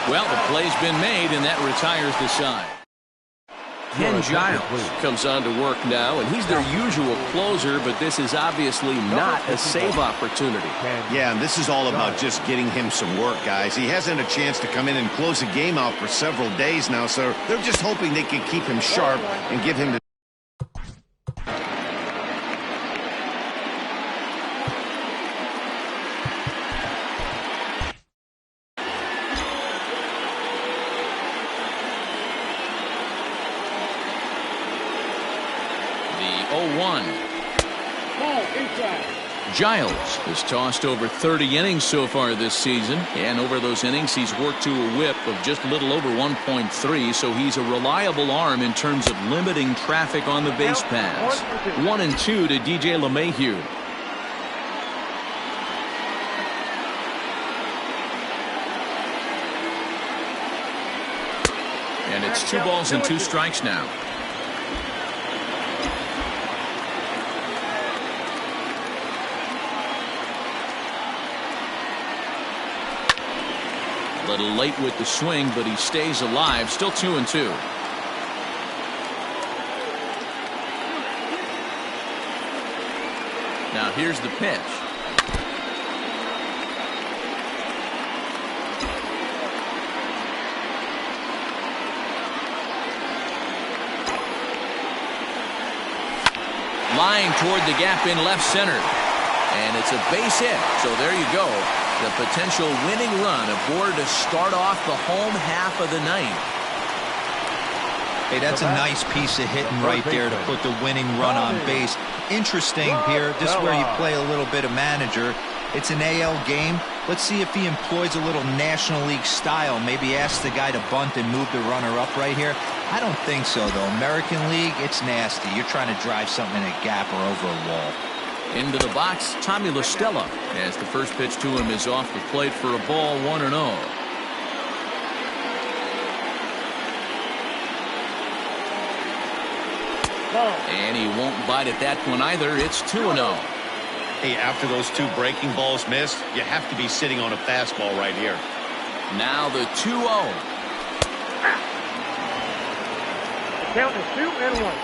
Well, the play's been made, and that retires the side. Ken Giles Comes on to work now, and he's their usual closer, but this is obviously not a save opportunity. Yeah, and this is all about just getting him some work, guys. He hasn't a chance to come in and close a game out for several days now, so they're just hoping they can keep him sharp and give him the Giles has tossed over 30 innings so far this season, and over those innings he's worked to a whip of just a little over 1.3, so he's a reliable arm in terms of limiting traffic on the base paths. 1-2 to DJ LeMahieu. And it's 2 balls and 2 strikes now. A little late with the swing, but he stays alive. Still 2-2. Now here's the pitch. Lying toward the gap in left center. And it's a base hit. So there you go. The potential winning run aboard to start off the home half of the 9th. Hey, that's a nice piece of hitting right there to put the winning run on base. Interesting here. This is where you play a little bit of manager. It's an AL game. Let's see if he employs a little National League style. Maybe ask the guy to bunt and move the runner up right here. I don't think so, though. American League, it's nasty. You're trying to drive something in a gap or over a wall. Into the box, Tommy La Stella, as the first pitch to him is off the plate for a ball, 1-0. And he won't bite at that one either. It's 2-0. Hey, after those 2 breaking balls missed, you have to be sitting on a fastball right here. Now the 2-0. Count is 2-1.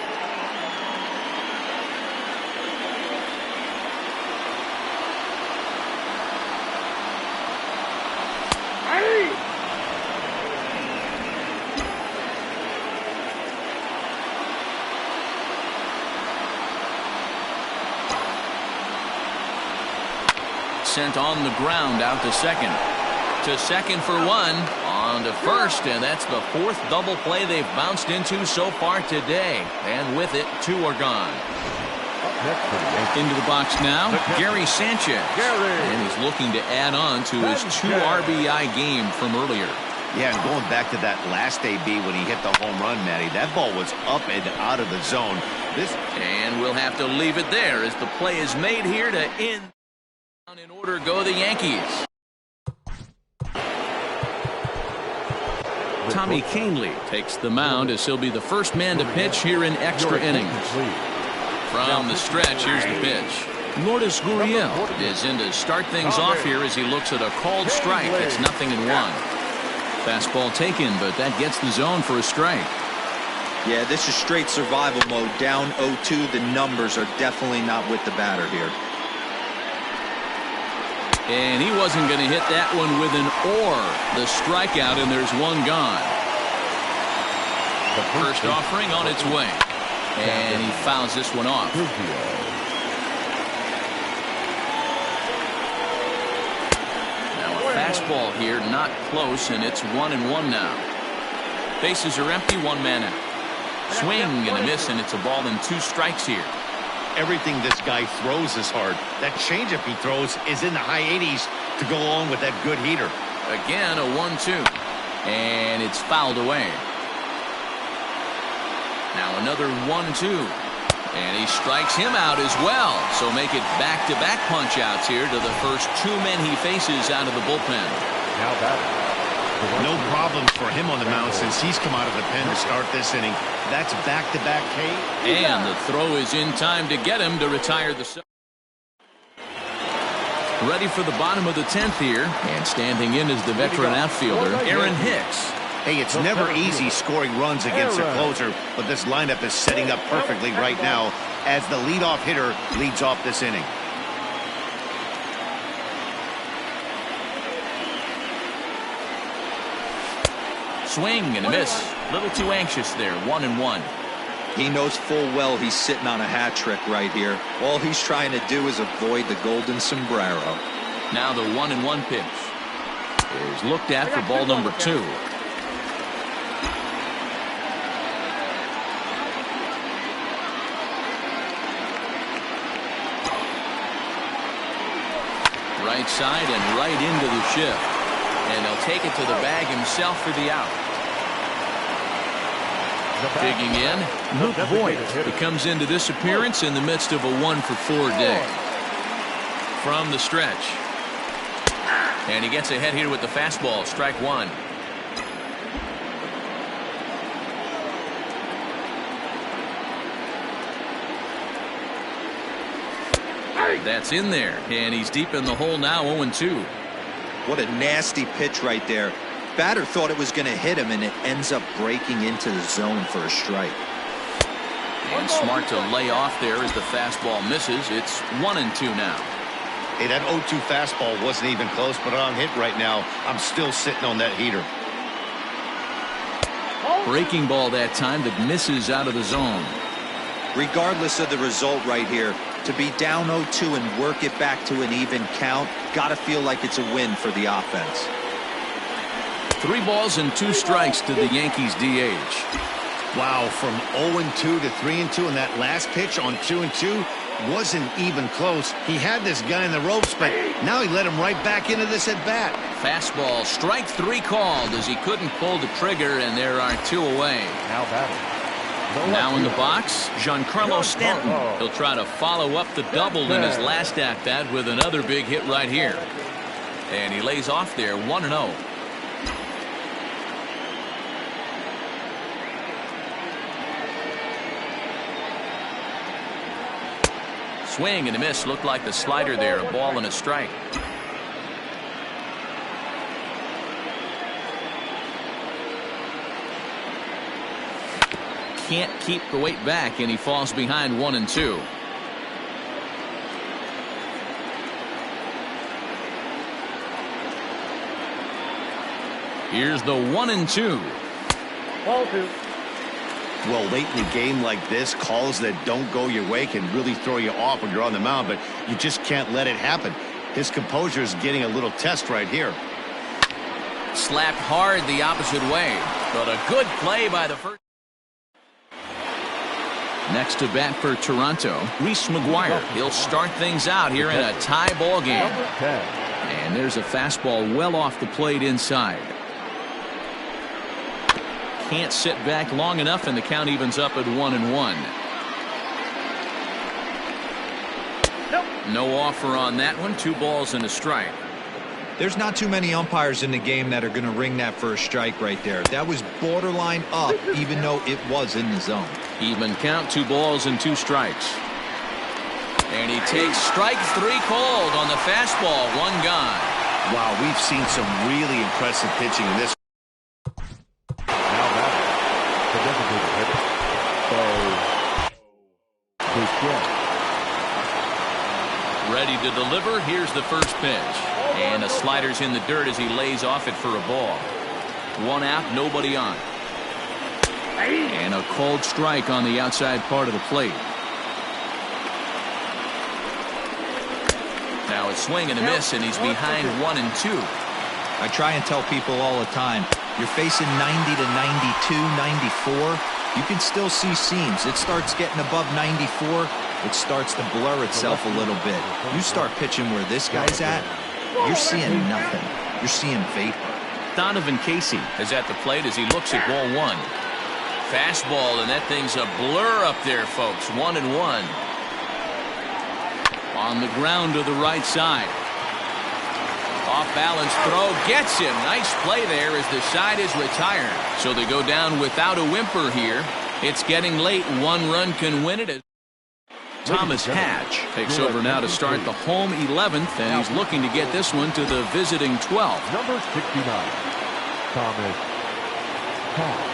Sent on the ground out to second. To second for 1. On to first, and that's the 4th double play they've bounced into so far today. And with it, 2 are gone. Into the box now, Gary Sanchez. And he's looking to add on to his 2 RBI game from earlier. Yeah, and going back to that last AB when he hit the home run, Matty, that ball was up and out of the zone. And we'll have to leave it there as the play is made here to end. In order go the Yankees. Tommy Kahnle takes the mound as he'll be the first man to pitch here in extra innings. From the stretch, here's the pitch. Lourdes Gurriel is in to start things off here as he looks at a called strike. It's 0-1. Fastball taken, but that gets the zone for a strike. Yeah, this is straight survival mode. Down 0-2. The numbers are definitely not with the batter here. And he wasn't going to hit that one with an or. The strikeout, and there's one gone. First offering on its way. And he fouls this one off. Fastball here, not close, and it's 1-1 now. Bases are empty, one man out. Swing and a miss, and it's a ball and 2 strikes here. Everything this guy throws is hard. That changeup he throws is in the high 80s to go along with that good heater. Again, a 1-2, and it's fouled away. Now another 1-2. And he strikes him out as well. So make it back-to-back punch-outs here to the first 2 men he faces out of the bullpen. Now batting. No problems for him on the mound since he's come out of the pen to start this inning. That's back-to-back K. And the throw is in time to get him to retire the... Ready for the bottom of the 10th here. And standing in is the veteran outfielder, Aaron Hicks. Hey, it's never easy scoring runs against a closer, but this lineup is setting up perfectly right now as the leadoff hitter leads off this inning. Swing and a miss. A little too anxious there. 1-1. He knows full well he's sitting on a hat trick right here. All he's trying to do is avoid the golden sombrero. Now the 1-1 pitch is looked at for ball number 2. Right side and right into the shift. And they'll take it to the bag himself for the out. Digging in, Luke Voigt. He comes into this appearance in the midst of a 1-for-4 day. From the stretch. And he gets ahead here with the fastball. Strike 1. That's in there, and he's deep in the hole now. 0-2. What a nasty pitch right there. Batter thought it was going to hit him, and it ends up breaking into the zone for a strike. And smart to lay off there as the fastball misses. It's 1-2 now. Hey, that 0-2 fastball wasn't even close, but on hit right now, I'm still sitting on that heater. Breaking ball that time that misses out of the zone. Regardless of the result right here, to be down 0-2 and work it back to an even count, gotta feel like it's a win for the offense. 3 balls and 2 strikes to the Yankees DH. Wow, from 0-2 to 3-2, and that last pitch on 2-2 wasn't even close. He had this guy in the ropes, but now he let him right back into this at bat. Fastball, strike 3 called as he couldn't pull the trigger, and there are 2 away. Now batting. Now in the box, Giancarlo Stanton. He'll try to follow up the double in his last at-bat with another big hit right here. And he lays off there, 1-0. Swing and a miss. Looked like the slider there. A ball and a strike. Can't keep the weight back, and he falls behind 1-2. Here's the 1-2. Ball 2. Well, late in the game like this, calls that don't go your way can really throw you off when you're on the mound, but you just can't let it happen. His composure is getting a little test right here. Slapped hard the opposite way, but a good play by the first. Next to bat for Toronto, Reese McGuire. He'll start things out here in a tie ball game. And there's a fastball well off the plate inside. Can't sit back long enough, and the count evens up at 1-1. No offer on that one. 2 balls and a strike. There's not too many umpires in the game that are going to ring that for a strike right there. That was borderline up, even though it was in the zone. Even count, 2 balls and 2 strikes. And he takes strike 3 called on the fastball. 1 gone. Wow, we've seen some really impressive pitching in this. Now that the designated hitter. Ready to deliver. Here's the first pitch. And the slider's in the dirt as he lays off it for a ball. 1 out, nobody on. And a called strike on the outside part of the plate. Now a swing and a miss, and he's behind 1 and 2. I try and tell people all the time, you're facing 90 to 92, 94. You can still see seams. It starts getting above 94. It starts to blur itself a little bit. You start pitching where this guy's at, you're seeing nothing. You're seeing vapor. Donovan Casey is at the plate as he looks at ball 1. Fastball, and that thing's a blur up there, folks. 1 and 1. On the ground to the right side. Off balance throw gets him. Nice play there as the side is retired. So they go down without a whimper here. It's getting late. 1 run can win it. Thomas Hatch takes over now to start the home 11th, and he's looking to get this one to the visiting 12th. Number 69, Thomas Hatch.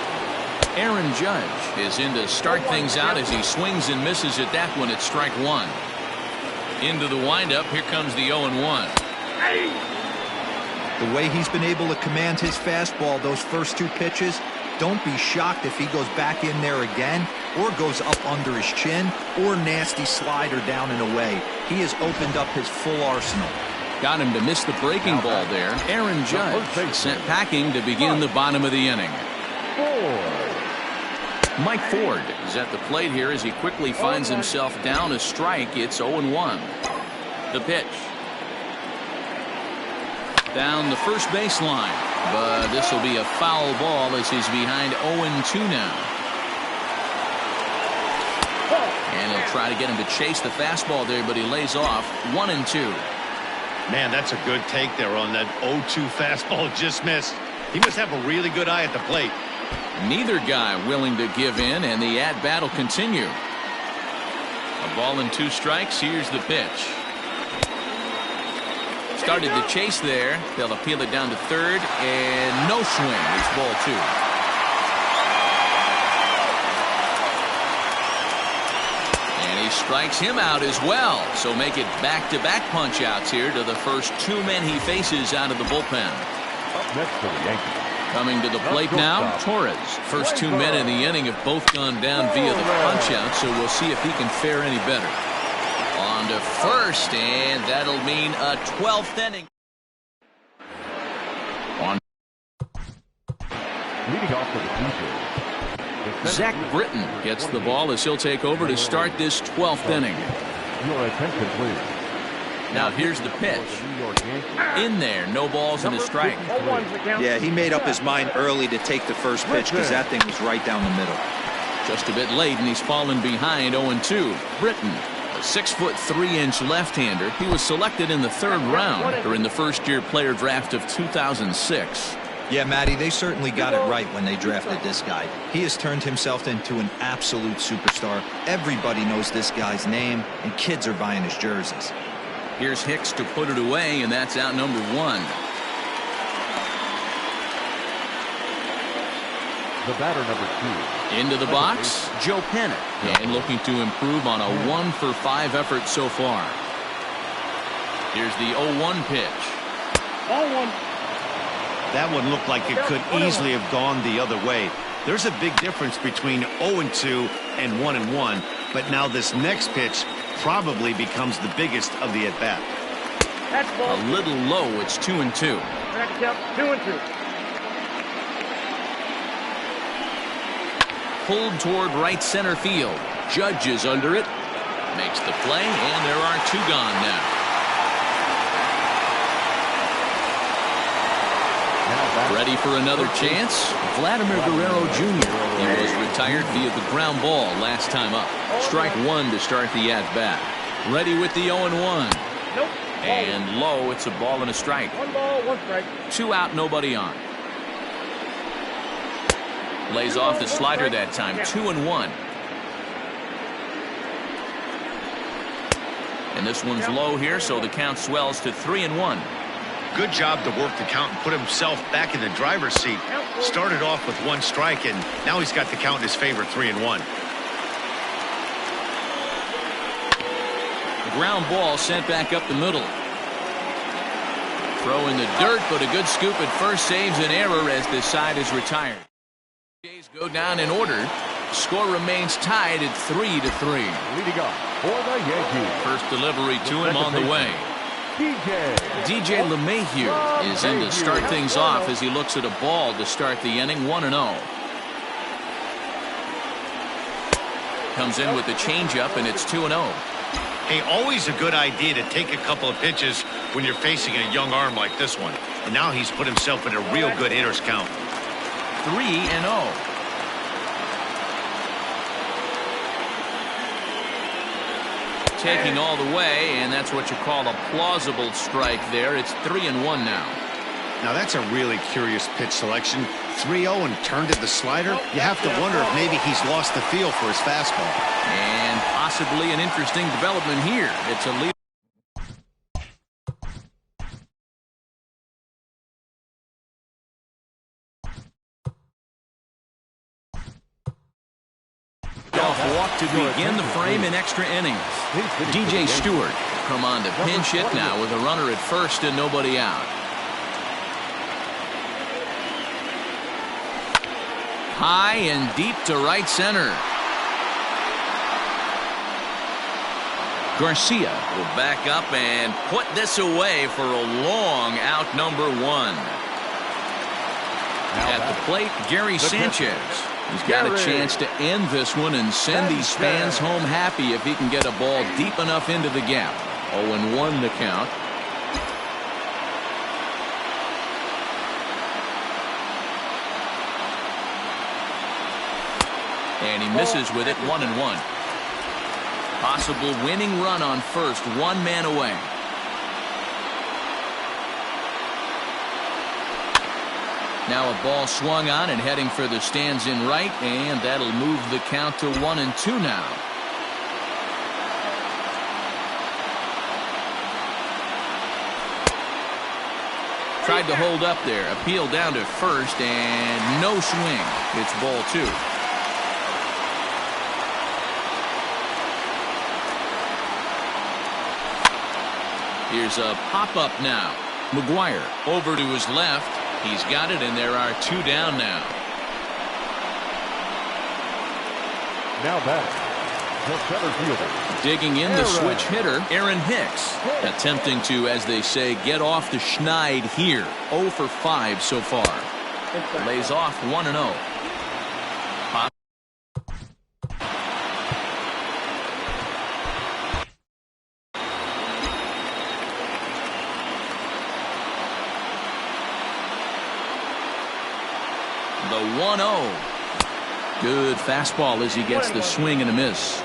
Aaron Judge is in to start things out as he swings and misses at that one at strike 1. Into the windup. Here comes the 0-1. The way he's been able to command his fastball those first 2 pitches, don't be shocked if he goes back in there again or goes up under his chin or nasty slider down and away. He has opened up his full arsenal. Got him to miss the breaking ball there. Aaron Judge sent packing to begin the bottom of the inning. Mike Ford is at the plate here as he quickly finds himself down a strike. It's 0-1. The pitch. Down the first baseline. But this will be a foul ball as he's behind 0-2 now. And he'll try to get him to chase the fastball there, but he lays off. 1-2. Man, that's a good take there on that 0-2 fastball just missed. He must have a really good eye at the plate. Neither guy willing to give in, and the at-bat will continue. A ball and 2 strikes. Here's the pitch. Started the chase there. They'll appeal it down to third, and no swing. It's ball 2. And he strikes him out as well. So make it back-to-back punch-outs here to the first 2 men he faces out of the bullpen. Up next for the Yankees. Coming to the plate now, Torres. First 2 men in the inning have both gone down via the punch-out, so we'll see if he can fare any better. On to first, and that'll mean a 12th inning. On. Leading off for the Yankees. Zach Britton gets the ball as he'll take over to start this 12th inning. Your attention, please. Now here's the pitch. In there, no balls and a strike. Yeah, he made up his mind early to take the first pitch because that thing was right down the middle. Just a bit late, and he's fallen behind 0-2. Britton, a 6'3" left-hander. He was selected in the 3rd round during the first-year player draft of 2006. Yeah, Matty, they certainly got it right when they drafted this guy. He has turned himself into an absolute superstar. Everybody knows this guy's name, and kids are buying his jerseys. Here's Hicks to put it away, and that's out number 1. The batter, number 2. Into the box, Joe Panic, and looking to improve on a 1-for-5 effort so far. Here's the 0-1 pitch. 0-1. That one looked like it could easily have gone the other way. There's a big difference between 0-2 and 1-1, but now this next pitch probably becomes the biggest of the at-bat. A little low. It's 2-2. 2-2. Pulled toward right center field. Judge is under it. Makes the play, and there are 2 gone now. Ready for another chance? Vladimir Guerrero Jr. He was retired via the ground ball last time up. Strike 1 to start the at-bat. Ready with the 0-1. Nope. And low, it's a ball and a strike. 1 ball, 1 strike. 2 out, nobody on. Lays off the slider that time. 2-1. And this one's low here, so the count swells to 3-1. Good job to work the count and put himself back in the driver's seat. Started off with 1 strike, and now he's got the count in his favor, 3-1. The ground ball sent back up the middle. Throw in the dirt, but a good scoop at first saves an error as this side is retired. Jays go down in order. Score remains tied at 3-3. Leading off for the Yankees. First delivery to him on the way. DJ LeMahieu is in to start things off as he looks at a ball to start the inning, 1-0. Comes in with the changeup, and it's 2-0. Hey, always a good idea to take a couple of pitches when you're facing a young arm like this one. And now he's put himself in a real good hitter's count. 3-0. Taking all the way, and that's what you call a plausible strike there. It's 3-1 now. Now that's a really curious pitch selection. 3-0 and turned to the slider. You have to wonder if maybe he's lost the feel for his fastball. And possibly an interesting development here. It's a lead. Walk to begin the frame in extra innings. DJ Stewart come on to pinch hit now with a runner at first and nobody out. High and deep to right center. Garcia will back up and put this away for a long out, number 1. At the plate, Gary Sanchez. He's got a chance to end this one and send these fans home happy if he can get a ball deep enough into the gap. 0-1 the count. And he misses with it, 1-1. Possible winning run on first, 1 man away. Now a ball swung on and heading for the stands in right, and that'll move the count to 1-2 now. Tried to hold up there, appeal down to first, and no swing. It's ball 2. Here's a pop-up now. McGuire over to his left. He's got it, and there are 2 down now. Now back, the center fielder. Digging in the switch hitter, Aaron Hicks. Attempting to, as they say, get off the schneid here. 0 for 5 so far. Lays off 1-0. The 1-0. Good fastball as he gets the swing and a miss.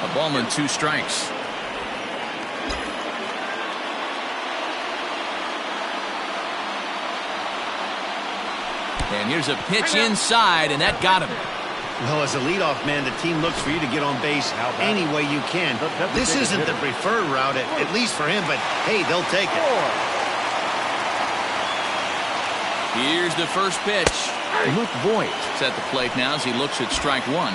A ball and 2 strikes. And here's a pitch inside, and that got him. Well, as a leadoff man, the team looks for you to get on base any way you can. This isn't the preferred route, at least for him, but hey, they'll take it. Here's the first pitch. Luke Voigt is at the plate now as he looks at strike 1.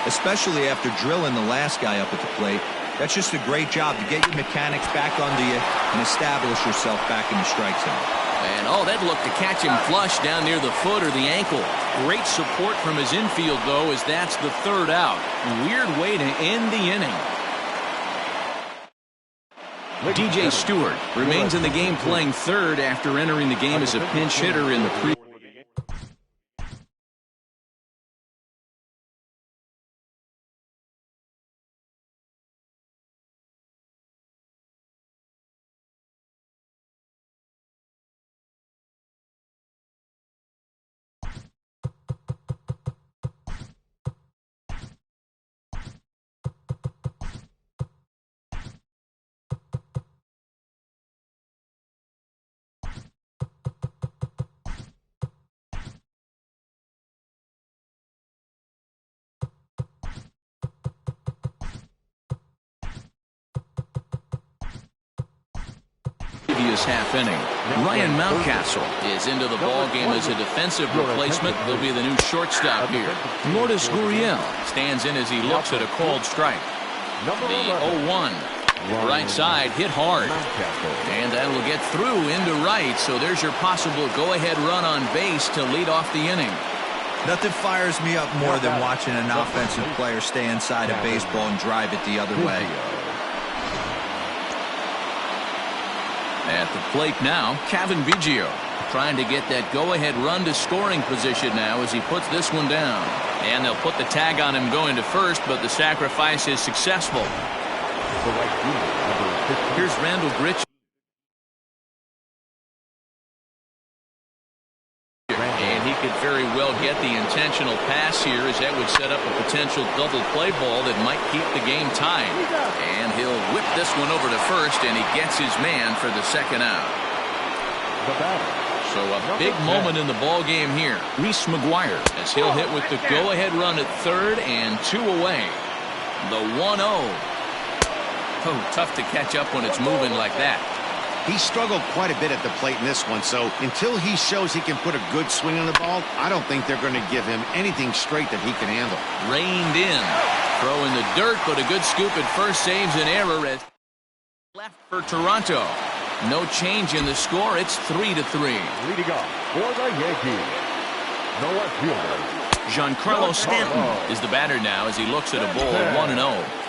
Especially after drilling the last guy up at the plate. That's just a great job to get your mechanics back under you and establish yourself back in the strike zone. And oh, that looked to catch him flush down near the foot or the ankle. Great support from his infield, though, as that's the 3rd out. Weird way to end the inning. DJ Stewart remains in the game playing 3rd after entering the game as a pinch hitter in the pre this half inning. Ryan Mountcastle is into the ball game as a defensive replacement. He'll be the new shortstop here. Lourdes Gurriel stands in as he looks at a called strike. The 0-1. Right side hit hard. And that will get through into right. So there's your possible go-ahead run on base to lead off the inning. Nothing fires me up more than watching an offensive player stay inside a baseball and drive it the other way. At the plate now, Kevin Biggio trying to get that go-ahead run to scoring position now as he puts this one down. And they'll put the tag on him going to first, but the sacrifice is successful. Here's Randall Gritch. And he could very well get the intentional pass here, as that would set up a potential double play ball that might keep the game tied. And he'll whip this one over to first, and he gets his man for the second out. So a big moment in the ball game here. Reese McGuire, as he'll hit with the go-ahead run at third and 2 away. The 1-0. Oh, tough to catch up when it's moving like that. He struggled quite a bit at the plate in this one, so until he shows he can put a good swing on the ball, I don't think they're going to give him anything straight that he can handle. Reined in. Throw in the dirt, but a good scoop at first saves an error as left for Toronto. No change in the score. It's 3-3. Leading off for the Yankees, the left fielder, Giancarlo Stanton is the batter now as he looks at a ball 1-0.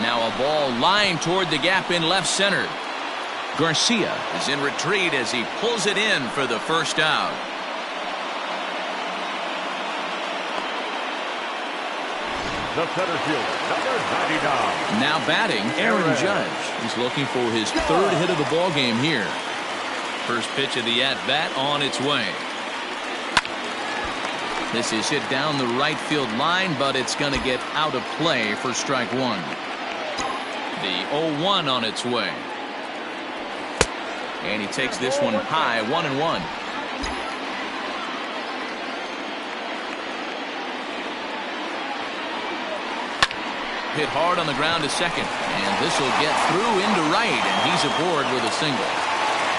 Now a ball lined toward the gap in left center. Garcia is in retreat as he pulls it in for the first out. the center fielder, number 99. Now batting, Aaron Judge. He's looking for his third hit of the ball game here. First pitch of the at-bat on its way. This is hit down the right field line, but it's going to get out of play for strike one. The 0-1 on its way. And he takes this one high, 1-1. Hit hard on the ground to second, and this will get through into right, and he's aboard with a single.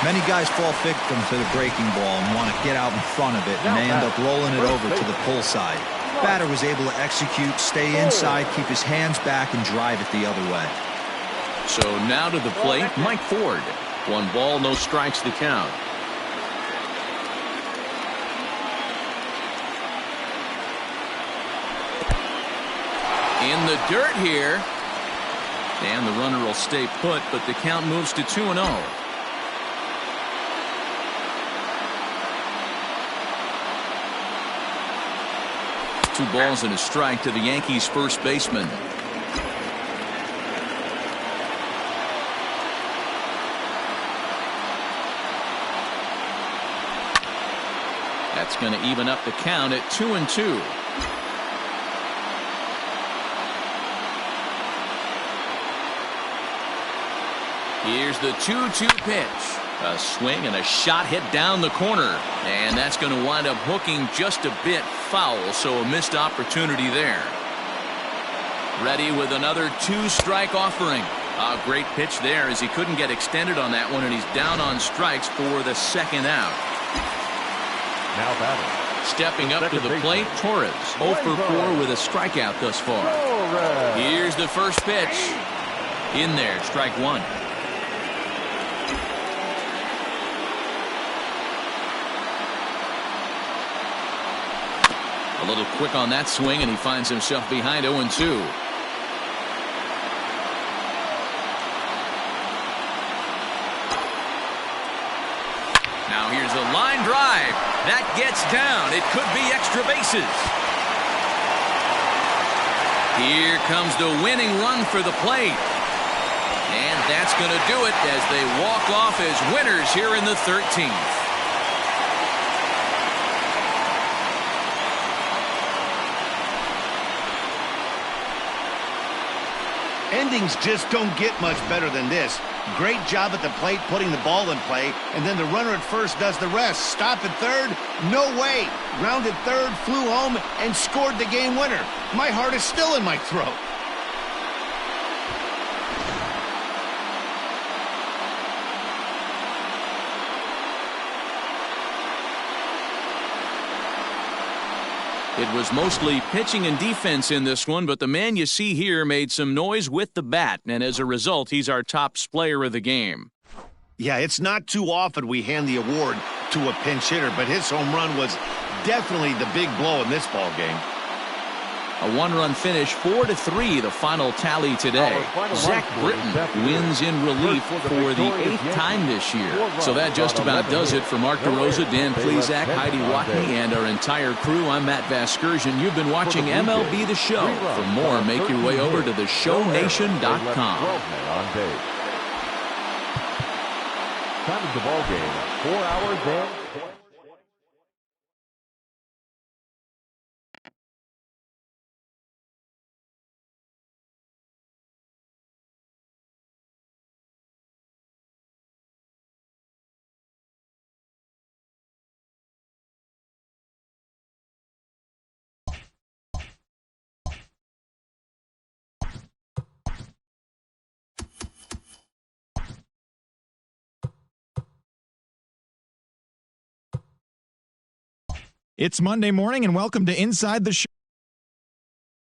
Many guys fall victim to the breaking ball and want to get out in front of it, and they end up rolling it over to the pull side. Batter was able to execute, stay inside, keep his hands back, and drive it the other way. So now to the plate, Mike Ford. 1 ball, no strikes to count. In the dirt here. And the runner will stay put, but the count moves to 2-0. Two balls and a strike to the Yankees' first baseman. That's going to even up the count at 2-2. Here's the 2-2 pitch. A swing and a shot hit down the corner. And that's going to wind up hooking just a bit foul, so a missed opportunity there. Ready with another 2-strike offering. A great pitch there as he couldn't get extended on that one, and he's down on strikes for the second out. Now batting. Stepping up to the plate, Torres. 0 for 4 with a strikeout thus far. Here's the first pitch. In there, strike one. A little quick on that swing, and he finds himself behind 0-2. Now here's a line drive. That gets down. It could be extra bases. Here comes the winning run for the plate. And that's going to do it as they walk off as winners here in the 13th. Endings just don't get much better than this. Great job at the plate putting the ball in play, and then the runner at first does the rest. Stop at third? No way. Rounded third, flew home, and scored the game winner. My heart is still in my throat. It was mostly pitching and defense in this one, but the man you see here made some noise with the bat, and as a result, he's our top player of the game. Yeah, it's not too often we hand the award to a pinch hitter, but his home run was definitely the big blow in this ball game. A one-run finish, 4-3, the final tally today. Zach Britton wins in relief for the 8th time this year. So that just about does it for Mark DeRosa, Dan Plesac, Heidi Watney, and our entire crew. I'm Matt Vasgersian. You've been watching MLB The Show. For more, make your way over to theshownation.com. Time of the ball game, 4 hours and It's Monday morning, and welcome to Inside the Show.